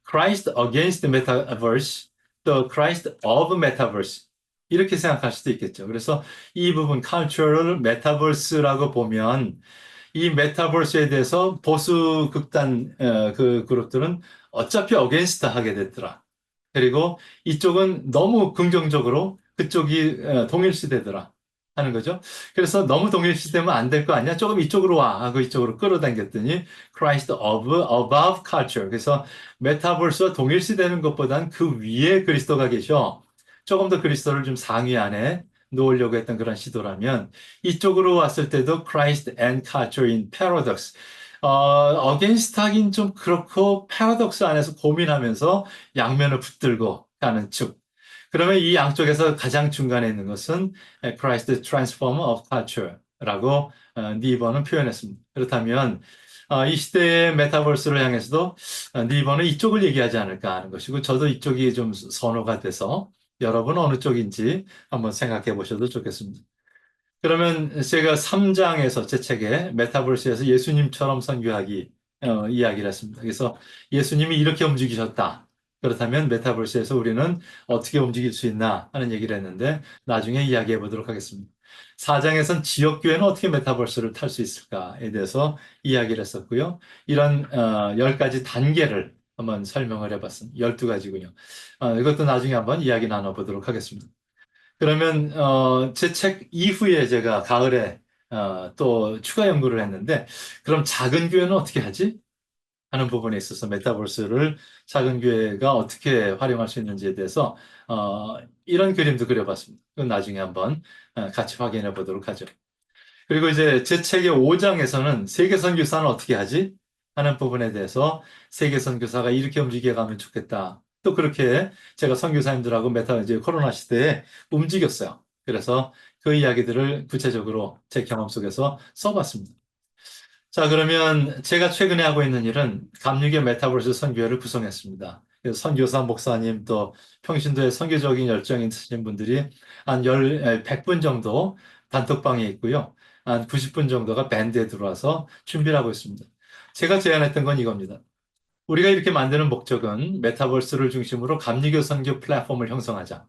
Christ against metaverse 또 Christ of metaverse 이렇게 생각할 수도 있겠죠. 그래서 이 부분 culture를 metaverse라고 보면 이 메타버스에 대해서 보수 극단 그 그룹들은 어차피 어게인스트 하게 됐더라. 그리고 이쪽은 너무 긍정적으로 그쪽이 동일시되더라 하는 거죠. 그래서 너무 동일시되면 안 될 거 아니야? 조금 이쪽으로 와 하고 이쪽으로 끌어당겼더니 Christ of above culture. 그래서 메타버스와 동일시되는 것보단 그 위에 그리스도가 계셔. 조금 더 그리스도를 좀 상위 안에 놓으려고 했던 그런 시도라면 이쪽으로 왔을 때도 Christ and culture in paradox. 어게인스트 하긴 좀 그렇고 패러독스 안에서 고민하면서 양면을 붙들고 가는 축. 그러면 이 양쪽에서 가장 중간에 있는 것은 Christ Transformer of Culture라고 니버는 표현했습니다. 그렇다면 이 시대의 메타버스를 향해서도 니버는 이쪽을 얘기하지 않을까 하는 것이고 저도 이쪽이 좀 선호가 돼서 여러분 어느 쪽인지 한번 생각해 보셔도 좋겠습니다. 그러면 제가 3장에서 제 책에 메타버스에서 예수님처럼 선교하기 이야기를 했습니다. 그래서 예수님이 이렇게 움직이셨다. 그렇다면 메타버스에서 우리는 어떻게 움직일 수 있나 하는 얘기를 했는데 나중에 이야기해 보도록 하겠습니다. 4장에서는 지역교회는 어떻게 메타버스를 탈 수 있을까에 대해서 이야기를 했었고요. 이런 10가지 단계를 한번 설명을 해봤습니다. 12가지군요. 이것도 나중에 한번 이야기 나눠보도록 하겠습니다. 그러면 제 책 이후에 제가 가을에 또 추가 연구를 했는데 그럼 작은 교회는 어떻게 하지? 하는 부분에 있어서 메타버스를 작은 교회가 어떻게 활용할 수 있는지에 대해서 이런 그림도 그려봤습니다. 그건 나중에 한번 같이 확인해 보도록 하죠. 그리고 이제 제 책의 5장에서는 세계 선교사는 어떻게 하지? 하는 부분에 대해서 세계 선교사가 이렇게 움직여 가면 좋겠다. 또 그렇게 제가 선교사님들하고 이제 코로나 시대에 움직였어요. 그래서 그 이야기들을 구체적으로 제 경험 속에서 써봤습니다. 자, 그러면 제가 최근에 하고 있는 일은 감리교 메타버스 선교회를 구성했습니다. 그래서 선교사, 목사님, 또 평신도에 선교적인 열정이 있으신 분들이 한 100분 정도 단톡방에 있고요. 한 90분 정도가 밴드에 들어와서 준비를 하고 있습니다. 제가 제안했던 건 이겁니다. 우리가 이렇게 만드는 목적은 메타버스를 중심으로 감리교 선교 플랫폼을 형성하자.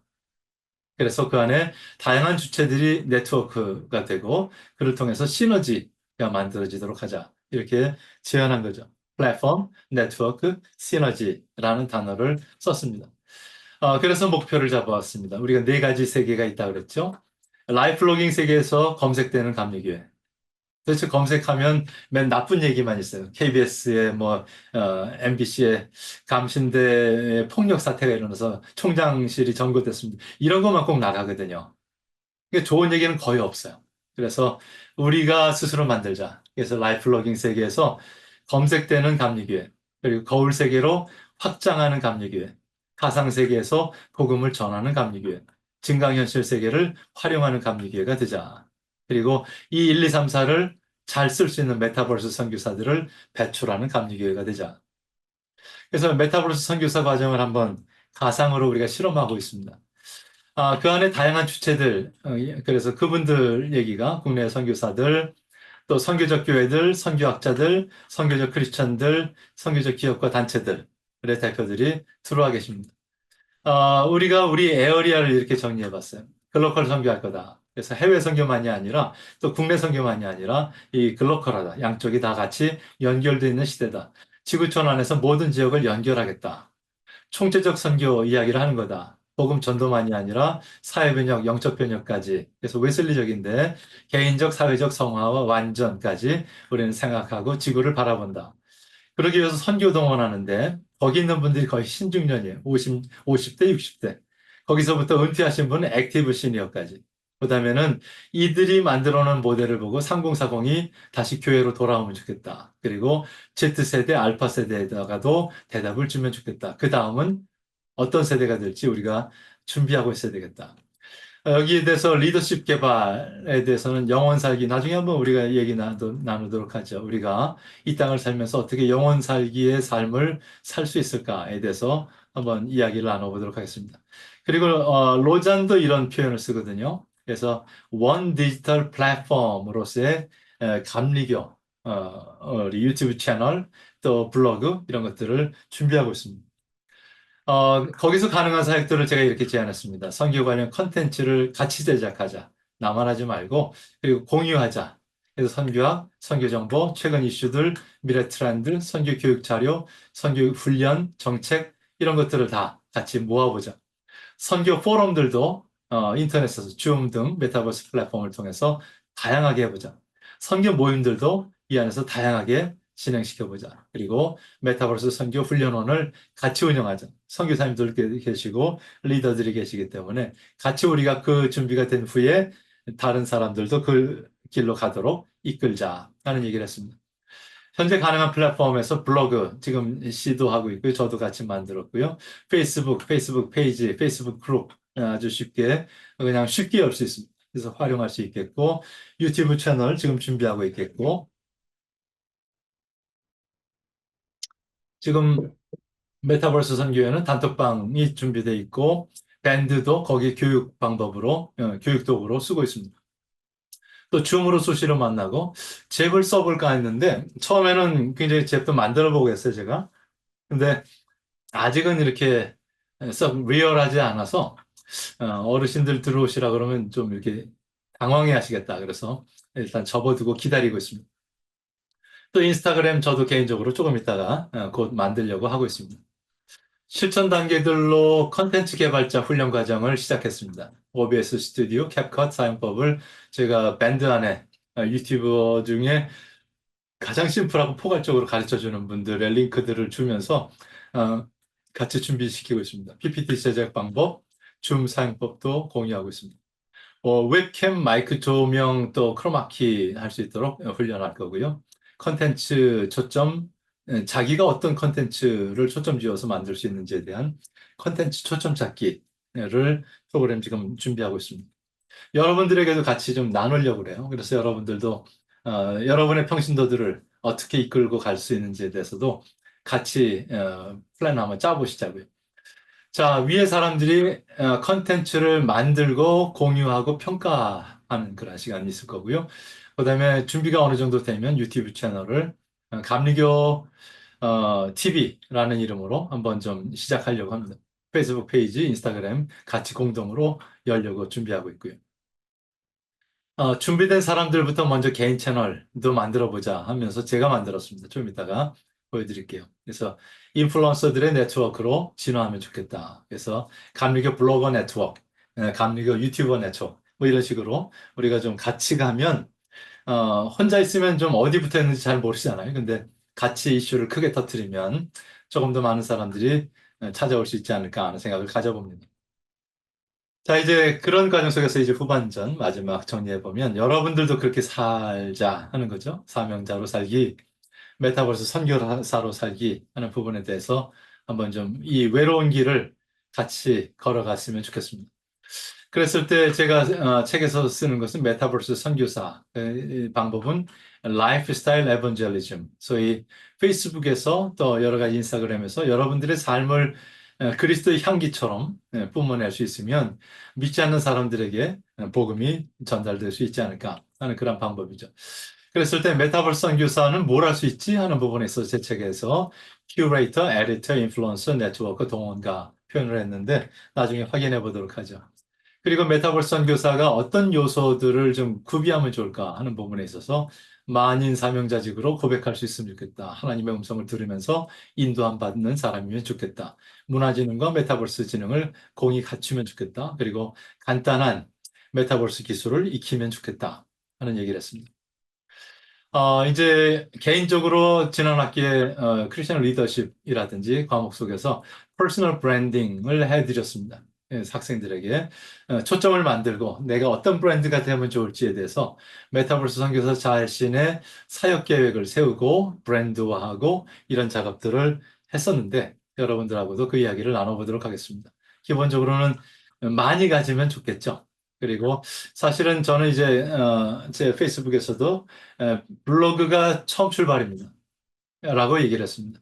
그래서 그 안에 다양한 주체들이 네트워크가 되고 그를 통해서 시너지가 만들어지도록 하자. 이렇게 제안한 거죠. 플랫폼, 네트워크, 시너지라는 단어를 썼습니다. 그래서 목표를 잡아왔습니다. 우리가 4가지 세계가 있다 그랬죠. 라이프로깅 세계에서 검색되는 감리교회. 도대체 검색하면 맨 나쁜 얘기만 있어요. KBS에 MBC에 감신대 폭력 사태가 일어나서 총장실이 전거됐습니다. 이런 것만 꼭 나가거든요. 그러니까 좋은 얘기는 거의 없어요. 그래서 우리가 스스로 만들자. 그래서 라이프로깅 세계에서 검색되는 감리교회, 그리고 거울 세계로 확장하는 감리교회, 가상 세계에서 복음을 전하는 감리교회, 증강현실 세계를 활용하는 감리교회가 되자. 그리고 이 1, 2, 3, 4를 잘 쓸 수 있는 메타버스 선교사들을 배출하는 감리교회가 되자. 그래서 메타버스 선교사 과정을 한번 가상으로 우리가 실험하고 있습니다. 그 안에 다양한 주체들, 그래서 그분들 얘기가 국내 선교사들, 또 선교적 교회들, 선교학자들, 선교적 크리스천들, 선교적 기업과 단체들의 대표들이 들어와 계십니다. 우리가 우리 에어리아를 이렇게 정리해 봤어요. 글로컬 선교할 거다. 그래서 해외 선교만이 아니라 또 국내 선교만이 아니라 이 글로컬하다. 양쪽이 다 같이 연결되어 있는 시대다. 지구촌 안에서 모든 지역을 연결하겠다. 총체적 선교 이야기를 하는 거다. 복음 전도만이 아니라 사회 변혁, 영적 변혁까지. 그래서 웨슬리적인데 개인적, 사회적 성화와 완전까지 우리는 생각하고 지구를 바라본다. 그러기 위해서 선교 동원하는데 거기 있는 분들이 거의 신중년이에요. 50대, 60대. 거기서부터 은퇴하신 분은 액티브 시니어까지. 그다음에는 이들이 만들어 놓은 모델을 보고 3040이 다시 교회로 돌아오면 좋겠다. 그리고 Z세대, 알파 세대에다가도 대답을 주면 좋겠다. 그 다음은 어떤 세대가 될지 우리가 준비하고 있어야 되겠다. 여기에 대해서 리더십 개발에 대해서는 영원 살기, 나중에 한번 우리가 얘기 나누도록 하죠. 우리가 이 땅을 살면서 어떻게 영원 살기의 삶을 살 수 있을까에 대해서 한번 이야기를 나눠보도록 하겠습니다. 그리고 로잔도 이런 표현을 쓰거든요. 그래서 원 디지털 플랫폼으로서의 감리교, 우리 유튜브 채널, 또 블로그 이런 것들을 준비하고 있습니다. 거기서 가능한 사역들을 제가 이렇게 제안했습니다. 선교 관련 컨텐츠를 같이 제작하자. 나만 하지 말고, 그리고 공유하자. 그래서 선교학, 선교 정보, 최근 이슈들, 미래 트렌드, 선교 교육 자료, 선교 훈련, 정책, 이런 것들을 다 같이 모아보자. 선교 포럼들도 인터넷에서 줌 등 메타버스 플랫폼을 통해서 다양하게 해보자. 선교 모임들도 이 안에서 다양하게 진행시켜보자. 그리고 메타버스 선교 훈련원을 같이 운영하자. 선교사님들 계시고 리더들이 계시기 때문에 같이 우리가 그 준비가 된 후에 다른 사람들도 그 길로 가도록 이끌자 하는 얘기를 했습니다. 현재 가능한 플랫폼에서 블로그 지금 시도하고 있고요. 저도 같이 만들었고요. 페이스북 페이지, 페이스북 그룹 아주 쉽게 그냥 쉽게 열 수 있습니다. 그래서 활용할 수 있겠고 유튜브 채널 지금 준비하고 있겠고 지금 메타버스 선교회는 단톡방이 준비되어 있고, 밴드도 거기 교육 방법으로, 교육 도구로 쓰고 있습니다. 또 줌으로 수시로 만나고, 잽을 써볼까 했는데, 처음에는 굉장히 잽도 만들어 보겠어요, 제가. 근데 아직은 이렇게 썩 리얼하지 않아서, 어르신들 들어오시라 그러면 좀 이렇게 당황해 하시겠다. 그래서 일단 접어두고 기다리고 있습니다. 또 인스타그램 저도 개인적으로 조금 있다가 곧 만들려고 하고 있습니다. 실천 단계들로 컨텐츠 개발자 훈련 과정을 시작했습니다. OBS 스튜디오, 캡컷 사용법을 제가 밴드 안에 유튜버 중에 가장 심플하고 포괄적으로 가르쳐 주는 분들의 링크들을 주면서 어, 같이 준비시키고 있습니다. PPT 제작 방법, 줌 사용법도 공유하고 있습니다. 웹캠, 마이크 조명, 또 크로마키 할 수 있도록 훈련할 거고요. 컨텐츠 초점, 자기가 어떤 컨텐츠를 초점 지어서 만들 수 있는지에 대한 컨텐츠 초점 찾기를 프로그램 지금 준비하고 있습니다. 여러분들에게도 같이 좀 나누려고 그래요. 그래서 여러분들도 여러분의 평신도들을 어떻게 이끌고 갈 수 있는지에 대해서도 같이 플랜 한번 짜보시자고요. 자, 위에 사람들이 컨텐츠를 만들고 공유하고 평가하는 그런 시간이 있을 거고요. 그다음에 준비가 어느 정도 되면 유튜브 채널을 감리교 TV라는 이름으로 한번 좀 시작하려고 합니다. 페이스북 페이지, 인스타그램 같이 공동으로 열려고 준비하고 있고요. 준비된 사람들부터 먼저 개인 채널도 만들어 보자 하면서 제가 만들었습니다. 좀 이따가 보여드릴게요. 그래서 인플루언서들의 네트워크로 진화하면 좋겠다. 그래서 감리교 블로거 네트워크, 감리교 유튜버 네트워크, 뭐 이런 식으로 우리가 좀 같이 가면, 혼자 있으면 좀 어디 붙어 있는지 잘 모르시잖아요. 근데 같이 이슈를 크게 터트리면 조금 더 많은 사람들이 찾아올 수 있지 않을까 하는 생각을 가져봅니다. 자, 이제 그런 과정 속에서 이제 후반전 마지막 정리해보면 여러분들도 그렇게 살자 하는 거죠. 사명자로 살기, 메타버스 선교사로 살기 하는 부분에 대해서 한번 좀 이 외로운 길을 같이 걸어갔으면 좋겠습니다. 그랬을 때 제가 책에서 쓰는 것은 메타버스 선교사. 이 방법은 라이프스타일 에반젤리즘. 소위 페이스북에서 또 여러 가지 인스타그램에서 여러분들의 삶을 그리스도의 향기처럼 뿜어낼 수 있으면 믿지 않는 사람들에게 복음이 전달될 수 있지 않을까 하는 그런 방법이죠. 그랬을 때 메타버스 선교사는 뭘 할 수 있지 하는 부분에 있어서 제 책에서 큐레이터, 에디터, 인플루언서, 네트워크, 동원가 표현을 했는데 나중에 확인해 보도록 하죠. 그리고 메타버스 선교사가 어떤 요소들을 좀 구비하면 좋을까 하는 부분에 있어서 만인 사명자직으로 고백할 수 있으면 좋겠다. 하나님의 음성을 들으면서 인도함 받는 사람이면 좋겠다. 문화지능과 메타버스 지능을 공히 갖추면 좋겠다. 그리고 간단한 메타버스 기술을 익히면 좋겠다 하는 얘기를 했습니다. 이제 개인적으로 지난 학기에 크리스천 리더십이라든지 과목 속에서 퍼스널 브랜딩을 해드렸습니다. 학생들에게 초점을 만들고 내가 어떤 브랜드가 되면 좋을지에 대해서 메타버스 선교사 자신의 사역 계획을 세우고 브랜드화하고 이런 작업들을 했었는데 여러분들하고도 그 이야기를 나눠보도록 하겠습니다. 기본적으로는 많이 가지면 좋겠죠. 그리고 사실은 저는 이제 제 페이스북에서도 블로그가 처음 출발입니다. 라고 얘기를 했습니다.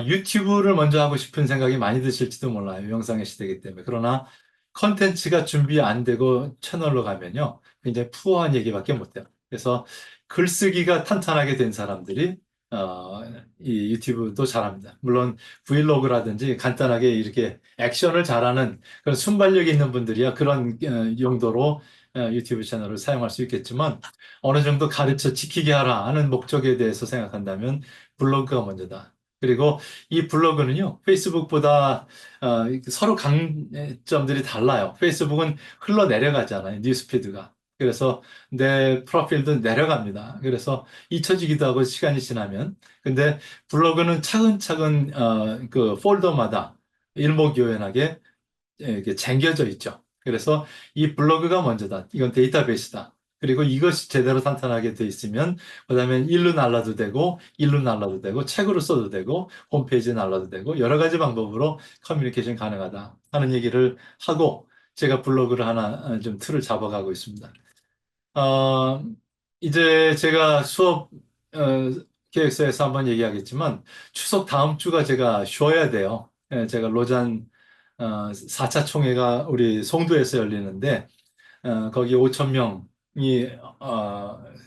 유튜브를 먼저 하고 싶은 생각이 많이 드실지도 몰라요. 영상의 시대이기 때문에. 그러나 컨텐츠가 준비 안 되고 채널로 가면요. 굉장히 푸어한 얘기밖에 못해요. 그래서 글쓰기가 탄탄하게 된 사람들이 어, 이 유튜브도 잘합니다. 물론 브이로그라든지 간단하게 이렇게 액션을 잘하는 그런 순발력 있는 분들이야 그런 용도로 유튜브 채널을 사용할 수 있겠지만 어느 정도 가르쳐 지키게 하라 하는 목적에 대해서 생각한다면 블로그가 먼저다. 그리고 이 블로그는요, 페이스북보다 서로 강점들이 달라요. 페이스북은 흘러내려가잖아요, 뉴스피드가. 그래서 내 프로필도 내려갑니다. 그래서 잊혀지기도 하고 시간이 지나면. 근데 블로그는 차근차근 그 폴더마다 일목요연하게 이렇게 쟁겨져 있죠. 그래서 이 블로그가 먼저다. 이건 데이터베이스다. 그리고 이것이 제대로 탄탄하게 돼 있으면 그다음에 일로 날라도 되고 일로 날라도 되고 책으로 써도 되고 홈페이지에 날라도 되고 여러 가지 방법으로 커뮤니케이션 가능하다 하는 얘기를 하고 제가 블로그를 하나 좀 틀을 잡아가고 있습니다. 어, 이제 제가 수업 계획서에서 한번 얘기하겠지만 추석 다음 주가 제가 쉬어야 돼요. 예, 제가 로잔 4차 총회가 우리 송도에서 열리는데 거기 5천 명이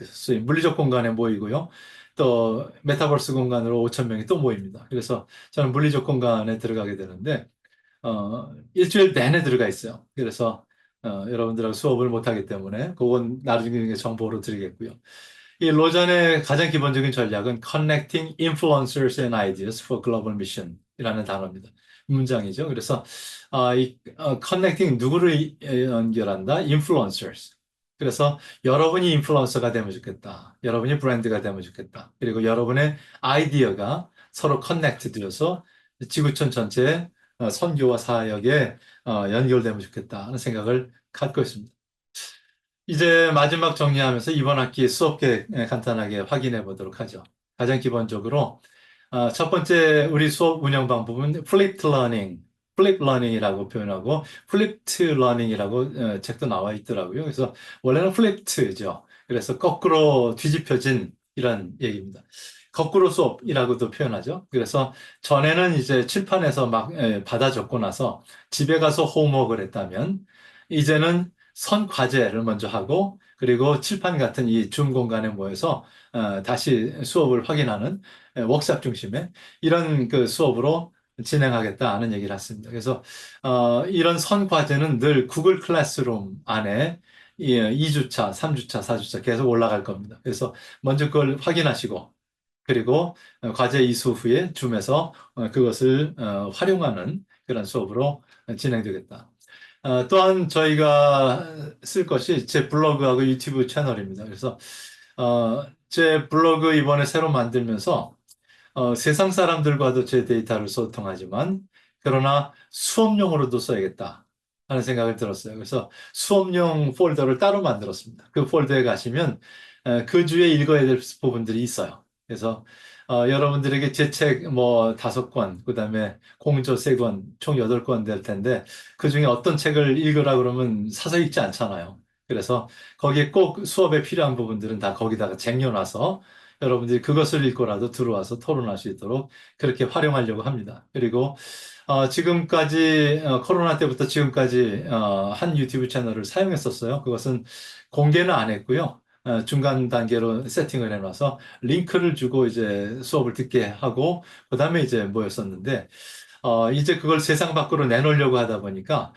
소위 물리적 공간에 모이고요. 또 메타버스 공간으로 5천 명이 또 모입니다. 그래서 저는 물리적 공간에 들어가게 되는데 일주일 내내 들어가 있어요. 그래서 여러분들하고 수업을 못 하기 때문에 그건 나중에 정보로 드리겠고요. 이 로잔의 가장 기본적인 전략은 Connecting Influencers and Ideas for Global Mission 이라는 단어입니다. 문장이죠. 그래서 Connecting 누구를 연결한다? Influencers. 그래서 여러분이 인플루언서가 되면 좋겠다. 여러분이 브랜드가 되면 좋겠다. 그리고 여러분의 아이디어가 서로 커넥트 되어서 지구촌 전체에 선교와 사역에 연결되면 좋겠다 하는 생각을 갖고 있습니다. 이제 마지막 정리하면서 이번 학기 수업 계획 간단하게 확인해 보도록 하죠. 가장 기본적으로 첫 번째 우리 수업 운영 방법은 flipped learning, flip learning이라고 표현하고 flipped learning이라고 책도 나와 있더라고요. 그래서 원래는 flipped죠. 그래서 거꾸로 뒤집혀진 이런 얘기입니다. 거꾸로 수업이라고도 표현하죠. 그래서 전에는 이제 칠판에서 막 받아 적고 나서 집에 가서 홈워크를 했다면 이제는 선 과제를 먼저 하고 그리고 칠판 같은 이 줌 공간에 모여서 다시 수업을 확인하는 워크샵 중심의 이런 그 수업으로 진행하겠다 하는 얘기를 했습니다. 그래서 이런 선 과제는 늘 구글 클래스룸 안에 2주차, 3주차, 4주차 계속 올라갈 겁니다. 그래서 먼저 그걸 확인하시고 그리고 과제 이수 후에 줌에서 그것을 활용하는 그런 수업으로 진행되겠다. 또한 저희가 쓸 것이 제 블로그하고 유튜브 채널입니다. 그래서 제 블로그 이번에 새로 만들면서 세상 사람들과도 제 데이터를 소통하지만 그러나 수업용으로도 써야겠다 하는 생각을 들었어요. 그래서 수업용 폴더를 따로 만들었습니다. 그 폴더에 가시면 그 주에 읽어야 될 부분들이 있어요. 그래서 여러분들에게 제 책 뭐 5권, 그다음에 공저 3권, 총 8권 될 텐데 그 중에 어떤 책을 읽으라 그러면 사서 읽지 않잖아요. 그래서 거기에 꼭 수업에 필요한 부분들은 다 거기다가 쟁여놔서 여러분들이 그것을 읽고라도 들어와서 토론할 수 있도록 그렇게 활용하려고 합니다. 그리고 지금까지 코로나 때부터 지금까지 한 유튜브 채널을 사용했었어요. 그것은 공개는 안 했고요. 중간 단계로 세팅을 해놔서 링크를 주고 이제 수업을 듣게 하고 그다음에 이제 모였었는데 이제 그걸 세상 밖으로 내놓으려고 하다 보니까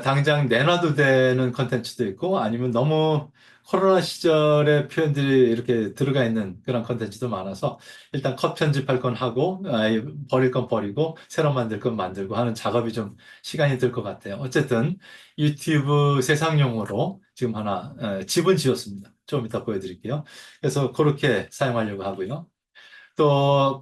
당장 내놔도 되는 컨텐츠도 있고 아니면 너무 코로나 시절의 표현들이 이렇게 들어가 있는 그런 컨텐츠도 많아서 일단 컷 편집할 건 하고 버릴 건 버리고 새로 만들 건 만들고 하는 작업이 좀 시간이 들 것 같아요. 어쨌든 유튜브 세상용으로 지금 하나 집은 지었습니다. 좀 이따 보여드릴게요. 그래서 그렇게 사용하려고 하고요. 또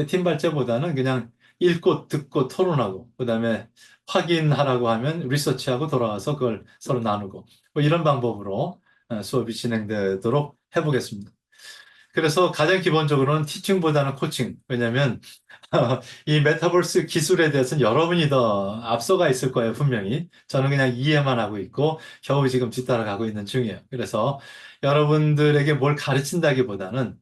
팀 발제보다는 그냥 읽고 듣고 토론하고 그다음에 확인하라고 하면 리서치하고 돌아와서 그걸 서로 나누고 뭐 이런 방법으로 수업이 진행되도록 해보겠습니다. 그래서 가장 기본적으로는 티칭보다는 코칭. 왜냐하면 이 메타버스 기술에 대해서는 여러분이 더 앞서가 있을 거예요, 분명히. 저는 그냥 이해만 하고 있고 겨우 지금 뒤따라가고 있는 중이에요. 그래서 여러분들에게 뭘 가르친다기보다는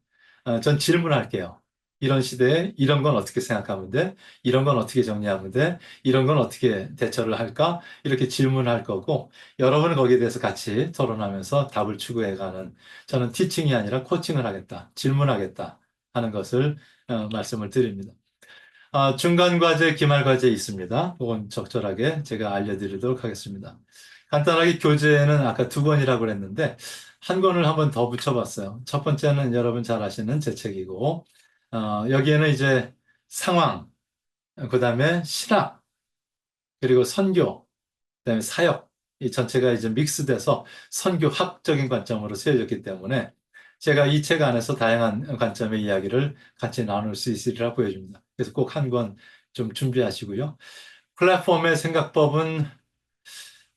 전 질문할게요. 이런 시대에 이런 건 어떻게 생각하면 돼? 이런 건 어떻게 정리하면 돼? 이런 건 어떻게 대처를 할까? 이렇게 질문할 거고 여러분은 거기에 대해서 같이 토론하면서 답을 추구해가는 저는 티칭이 아니라 코칭을 하겠다, 질문하겠다 하는 것을 말씀을 드립니다. 중간 과제, 기말 과제 있습니다. 그건 적절하게 제가 알려드리도록 하겠습니다. 간단하게 교재는 아까 2권이라고 그랬는데 한 권을 한번 더 붙여봤어요. 첫 번째는 여러분 잘 아시는 제 책이고 여기에는 이제 상황, 그 다음에 신학, 그리고 선교, 그다음에 사역 이 전체가 이제 믹스돼서 선교학적인 관점으로 세워졌기 때문에 제가 이 책 안에서 다양한 관점의 이야기를 같이 나눌 수 있으리라 보여집니다. 그래서 꼭 한 권 좀 준비하시고요. 플랫폼의 생각법은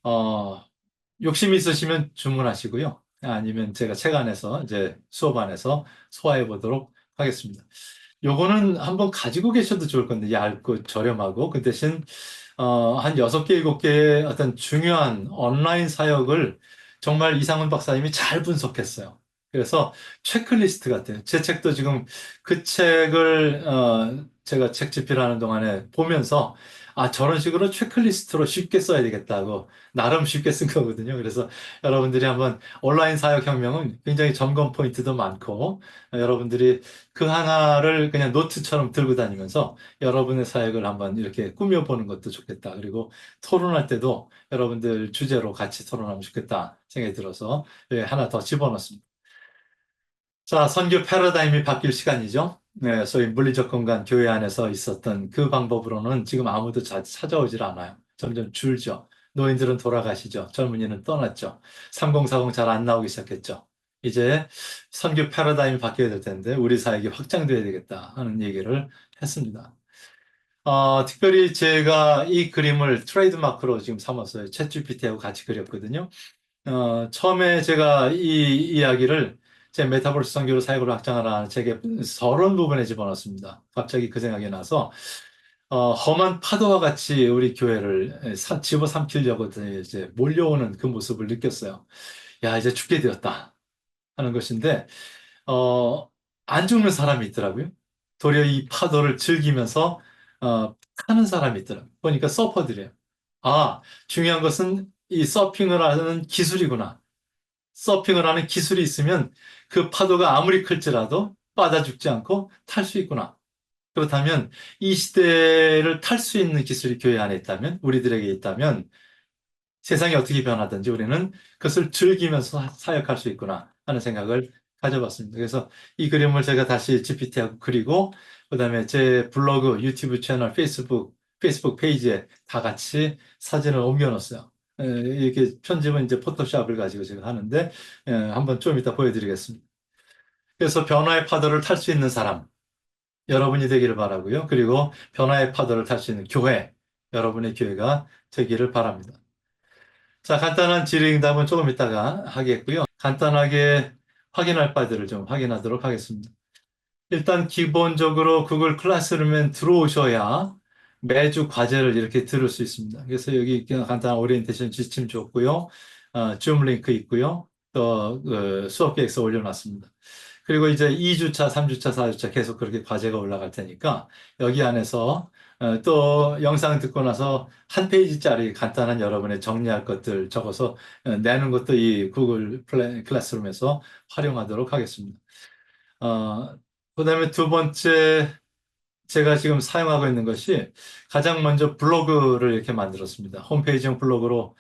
어, 욕심 있으시면 주문하시고요. 아니면 제가 책 안에서 이제 수업 안에서 소화해 보도록 하겠습니다. 요거는 한번 가지고 계셔도 좋을 건데 얇고 저렴하고 그 대신 한 6개, 7개의 어떤 중요한 온라인 사역을 정말 이상훈 박사님이 잘 분석했어요. 그래서 체크리스트 같아요. 제 책도 지금 그 책을 제가 책 집필하는 동안에 보면서 저런 식으로 체크리스트로 쉽게 써야 되겠다고 나름 쉽게 쓴 거거든요. 그래서 여러분들이 한번 온라인 사역혁명은 굉장히 점검 포인트도 많고 여러분들이 그 하나를 그냥 노트처럼 들고 다니면서 여러분의 사역을 한번 이렇게 꾸며보는 것도 좋겠다. 그리고 토론할 때도 여러분들 주제로 같이 토론하면 좋겠다 생각이 들어서 하나 더 집어넣습니다. 자, 선교 패러다임이 바뀔 시간이죠. 네, 소위 물리적 공간 교회 안에서 있었던 그 방법으로는 지금 아무도 찾아오질 않아요. 점점 줄죠. 노인들은 돌아가시죠. 젊은이는 떠났죠. 3040 잘 안 나오기 시작했죠. 이제 선교 패러다임이 바뀌어야 될 텐데 우리 사역이 확장돼야 되겠다 하는 얘기를 했습니다. 특별히 제가 이 그림을 트레이드마크로 지금 삼았어요. 챗GPT하고 같이 그렸거든요. 처음에 제가 이 이야기를 제 메타버스 선교로 사역으로 확장하라는 책의 서론 부분에 집어넣었습니다. 갑자기 그 생각이 나서 험한 파도와 같이 우리 교회를 집어삼키려고 이제 몰려오는 그 모습을 느꼈어요. 야, 이제 죽게 되었다 하는 것인데 어, 안 죽는 사람이 있더라고요. 도리어 이 파도를 즐기면서 타는 사람이 있더라고요. 보니까 서퍼들이에요. 중요한 것은 이 서핑을 하는 기술이구나. 서핑을 하는 기술이 있으면 그 파도가 아무리 클지라도 빠져 죽지 않고 탈 수 있구나. 그렇다면 이 시대를 탈 수 있는 기술이 교회 안에 있다면, 우리들에게 있다면 세상이 어떻게 변하든지 우리는 그것을 즐기면서 사역할 수 있구나 하는 생각을 가져봤습니다. 그래서 이 그림을 제가 다시 GPT하고 그리고 그다음에 제 블로그, 유튜브 채널, 페이스북 페이지에 다 같이 사진을 옮겨놨어요. 이렇게 편집은 이제 포토샵을 가지고 제가 하는데 한번 좀 이따 보여드리겠습니다. 그래서 변화의 파도를 탈 수 있는 사람 여러분이 되기를 바라고요. 그리고 변화의 파도를 탈 수 있는 교회 여러분의 교회가 되기를 바랍니다. 자, 간단한 질의응답은 조금 이따가 하겠고요. 간단하게 확인할 바들을 좀 확인하도록 하겠습니다. 일단 기본적으로 구글 클래스룸에 들어오셔야 매주 과제를 이렇게 들을 수 있습니다. 그래서 여기 그냥 간단한 오리엔테이션 지침 줬고요. 줌 링크 있고요. 또 수업 계획서 올려놨습니다. 그리고 이제 2주차, 3주차, 4주차 계속 그렇게 과제가 올라갈 테니까 여기 안에서 또 영상 듣고 나서 한 페이지짜리 간단한 여러분의 정리할 것들 적어서 내는 것도 이 구글 클래스룸에서 활용하도록 하겠습니다. 그다음에 두 번째 제가 지금 사용하고 있는 것이 가장 먼저 블로그를 이렇게 만들었습니다. 홈페이지용 블로그로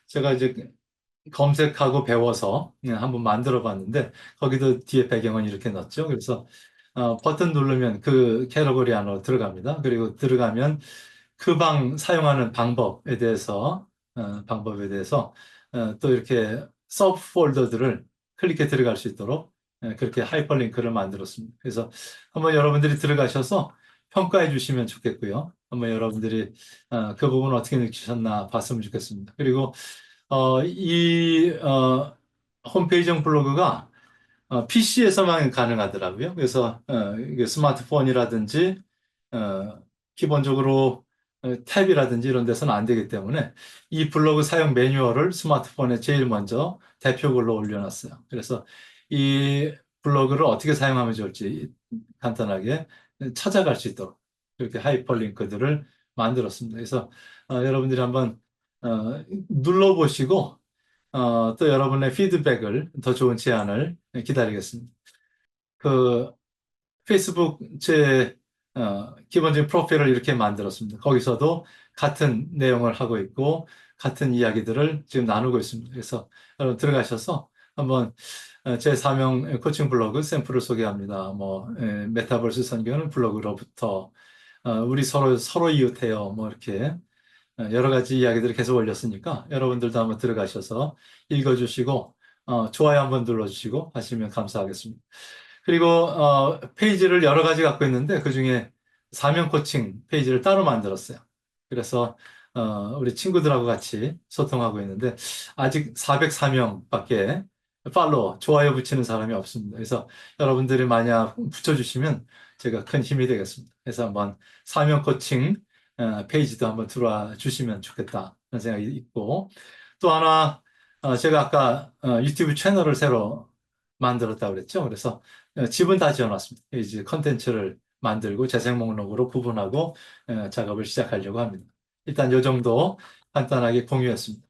제가 이제 검색하고 배워서 한번 만들어 봤는데 거기도 뒤에 배경은 이렇게 넣었죠. 그래서 버튼 누르면 그 캐러고리 안으로 들어갑니다. 그리고 들어가면 그 방 사용하는 방법에 대해서 또 이렇게 서브 폴더들을 클릭해 들어갈 수 있도록 그렇게 하이퍼링크를 만들었습니다. 그래서 한번 여러분들이 들어가셔서 평가해 주시면 좋겠고요. 한번 여러분들이 그 부분 어떻게 느끼셨나 봤으면 좋겠습니다. 그리고 이 홈페이지용 블로그가 PC에서만 가능하더라고요. 그래서 이게 스마트폰이라든지 기본적으로 탭이라든지 이런 데서는 안 되기 때문에 이 블로그 사용 매뉴얼을 스마트폰에 제일 먼저 대표글로 올려놨어요. 그래서 이 블로그를 어떻게 사용하면 좋을지 간단하게 찾아갈 수 있도록 이렇게 하이퍼링크들을 만들었습니다. 그래서 여러분들이 한번 눌러보시고 또 여러분의 피드백을 더 좋은 제안을 기다리겠습니다. 그 페이스북 제 기본적인 프로필을 이렇게 만들었습니다. 거기서도 같은 내용을 하고 있고 같은 이야기들을 지금 나누고 있습니다. 그래서 여러분 들어가셔서 한번 제 사명 코칭 블로그 샘플을 소개합니다. 뭐 메타버스 선교는 블로그로부터 우리 서로 이웃해요. 뭐 이렇게 여러 가지 이야기들을 계속 올렸으니까 여러분들도 한번 들어가셔서 읽어주시고 좋아요 한번 눌러주시고 하시면 감사하겠습니다. 그리고 페이지를 여러 가지 갖고 있는데 그중에 사명 코칭 페이지를 따로 만들었어요. 그래서 우리 친구들하고 같이 소통하고 있는데 아직 404명밖에 팔로워, 좋아요 붙이는 사람이 없습니다. 그래서 여러분들이 만약 붙여주시면 제가 큰 힘이 되겠습니다. 그래서 한번 사명 코칭 페이지도 한번 들어와 주시면 좋겠다 그런 생각이 있고 또 하나 제가 아까 유튜브 채널을 새로 만들었다고 그랬죠. 그래서 집은 다 지어놨습니다. 이제 컨텐츠를 만들고 재생 목록으로 구분하고 작업을 시작하려고 합니다. 일단 요 정도 간단하게 공유했습니다.